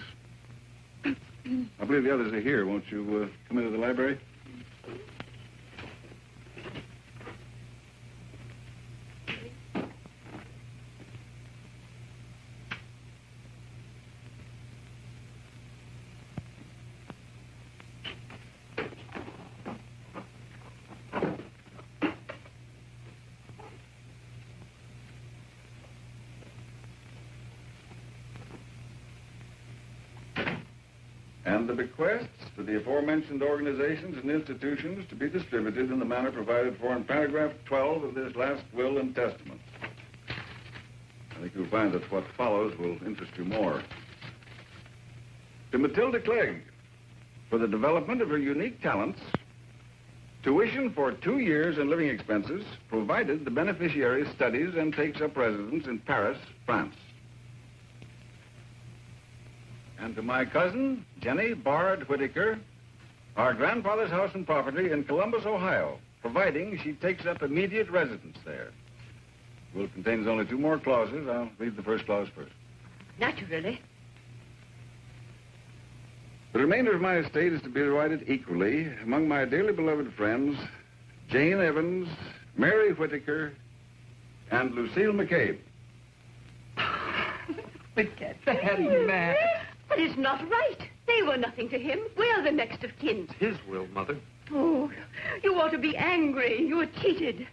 I believe the others are here. Won't you come into the library? And the bequests to the aforementioned organizations and institutions to be distributed in the manner provided for in paragraph 12 of this last will and testament. I think you'll find that what follows will interest you more. To Matilda Clegg, for the development of her unique talents, tuition for 2 years and living expenses, provided the beneficiary studies and takes up residence in Paris, France. And to my cousin, Jenny Bard Whittaker, our grandfather's house and property in Columbus, Ohio, providing she takes up immediate residence there. The will contains only 2 more clauses. I'll read the first clause first. Naturally. The remainder of my estate is to be divided equally among my dearly beloved friends, Jane Evans, Mary Whittaker, and Lucille McCabe. But get that, Max. But it's not right. They were nothing to him. We're the next of kin. It's his will, Mother. Oh, you ought to be angry. You were cheated.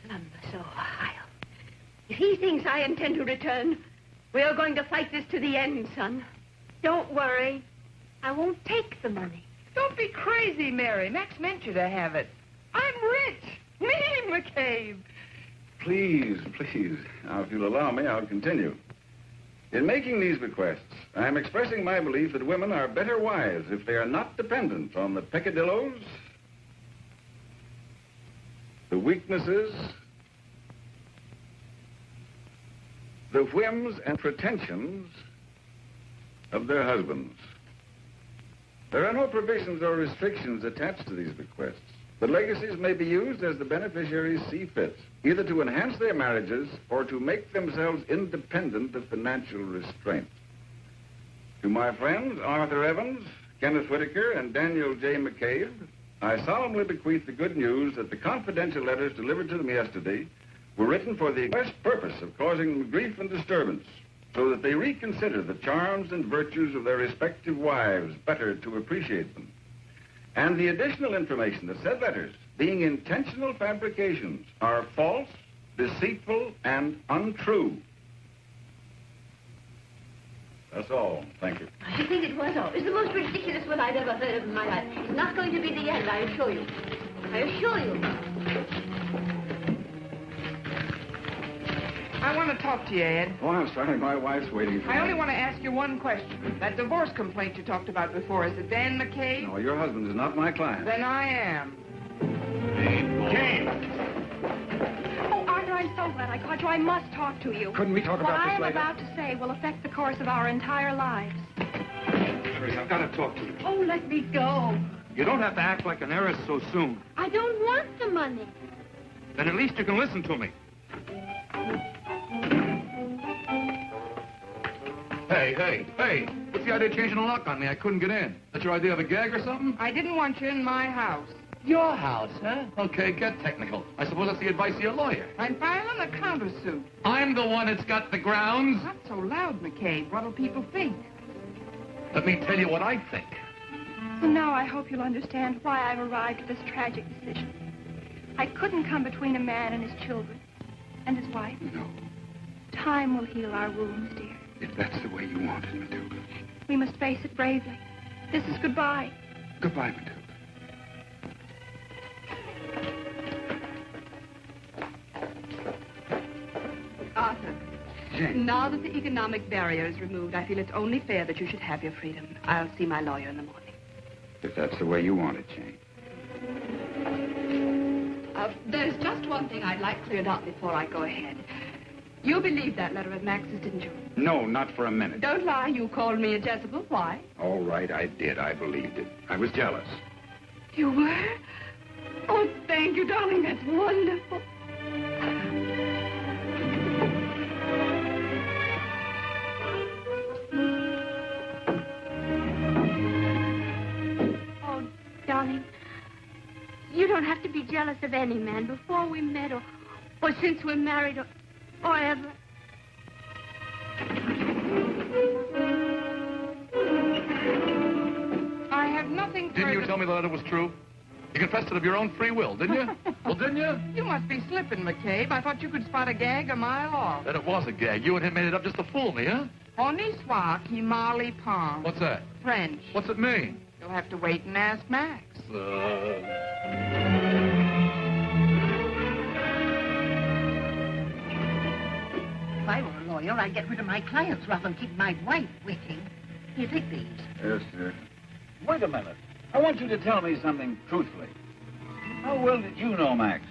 Columbus, Ohio. If he thinks I intend to return, we are going to fight this to the end, son. Don't worry. I won't take the money. Don't be crazy, Mary. Max meant you to have it. I'm rich. Me, McCabe. Please. Now, if you'll allow me, I'll continue. In making these bequests, I am expressing my belief that women are better wives if they are not dependent on the peccadillos, the weaknesses, the whims and pretensions of their husbands. There are no provisions or restrictions attached to these bequests. The legacies may be used as the beneficiaries see fit, either to enhance their marriages or to make themselves independent of financial restraint. To my friends, Arthur Evans, Kenneth Whittaker, and Daniel J. McCabe, I solemnly bequeath the good news that the confidential letters delivered to them yesterday were written for the express purpose of causing them grief and disturbance, so that they reconsider the charms and virtues of their respective wives better to appreciate them. And the additional information that said letters, being intentional fabrications, are false, deceitful, and untrue. That's all. Thank you. I should think it was all. It's the most ridiculous one I'd ever heard of in my life. It's not going to be the end, I assure you. I assure you. I want to talk to you, Ed. Oh, I'm sorry. My wife's waiting for me. I only want to ask you one question. That divorce complaint you talked about before, is it Dan McCabe? No, your husband is not my client. Then I am. Jane! Oh, Arthur, I'm so glad I caught you. I must talk to you. Couldn't we talk about this later? What I am about to say will affect the course of our entire lives. Mary, I've got to talk to you. Oh, let me go. You don't have to act like an heiress so soon. I don't want the money. Then at least you can listen to me. Hey, What's the idea of changing the lock on me? I couldn't get in. That's your idea of a gag or something? I didn't want you in my house. Your house, huh? Okay, get technical. I suppose that's the advice of your lawyer. I'm filing a countersuit. I'm the one that's got the grounds. Not so loud, McCabe. What'll people think? Let me tell you what I think. So now I hope you'll understand why I've arrived at this tragic decision. I couldn't come between a man and his children and his wife. No. Time will heal our wounds, dear. If that's the way you want it, Matilda. We must face it bravely. This is goodbye. Goodbye, Matilda. Arthur, Jane. now that the economic barrier is removed, I feel it's only fair that you should have your freedom. I'll see my lawyer in the morning. If that's the way you want it, Jane. There's just one thing I'd like cleared up before I go ahead. You believed that letter of Max's, didn't you? No, not for a minute. Don't lie. You called me a Jezebel. Why? All right, I did. I believed it. I was jealous. You were? Oh, thank you, darling. That's wonderful. Oh, darling, you don't have to be jealous of any man before we met or since we're married or ever. I have nothing further... Didn't you tell me the letter was true? You confessed it of your own free will, didn't you? Well, didn't you? You must be slipping, McCabe. I thought you could spot a gag a mile off. Then it was a gag. You and him made it up just to fool me, huh? Honi soit qui Marley Pond. What's that? French. What's it mean? You'll have to wait and ask Max. If I were a lawyer, I'd get rid of my clients rather than keep my wife waiting. Here, take these. Yes, sir. Wait a minute. I want you to tell me something truthfully. How well did you know Max?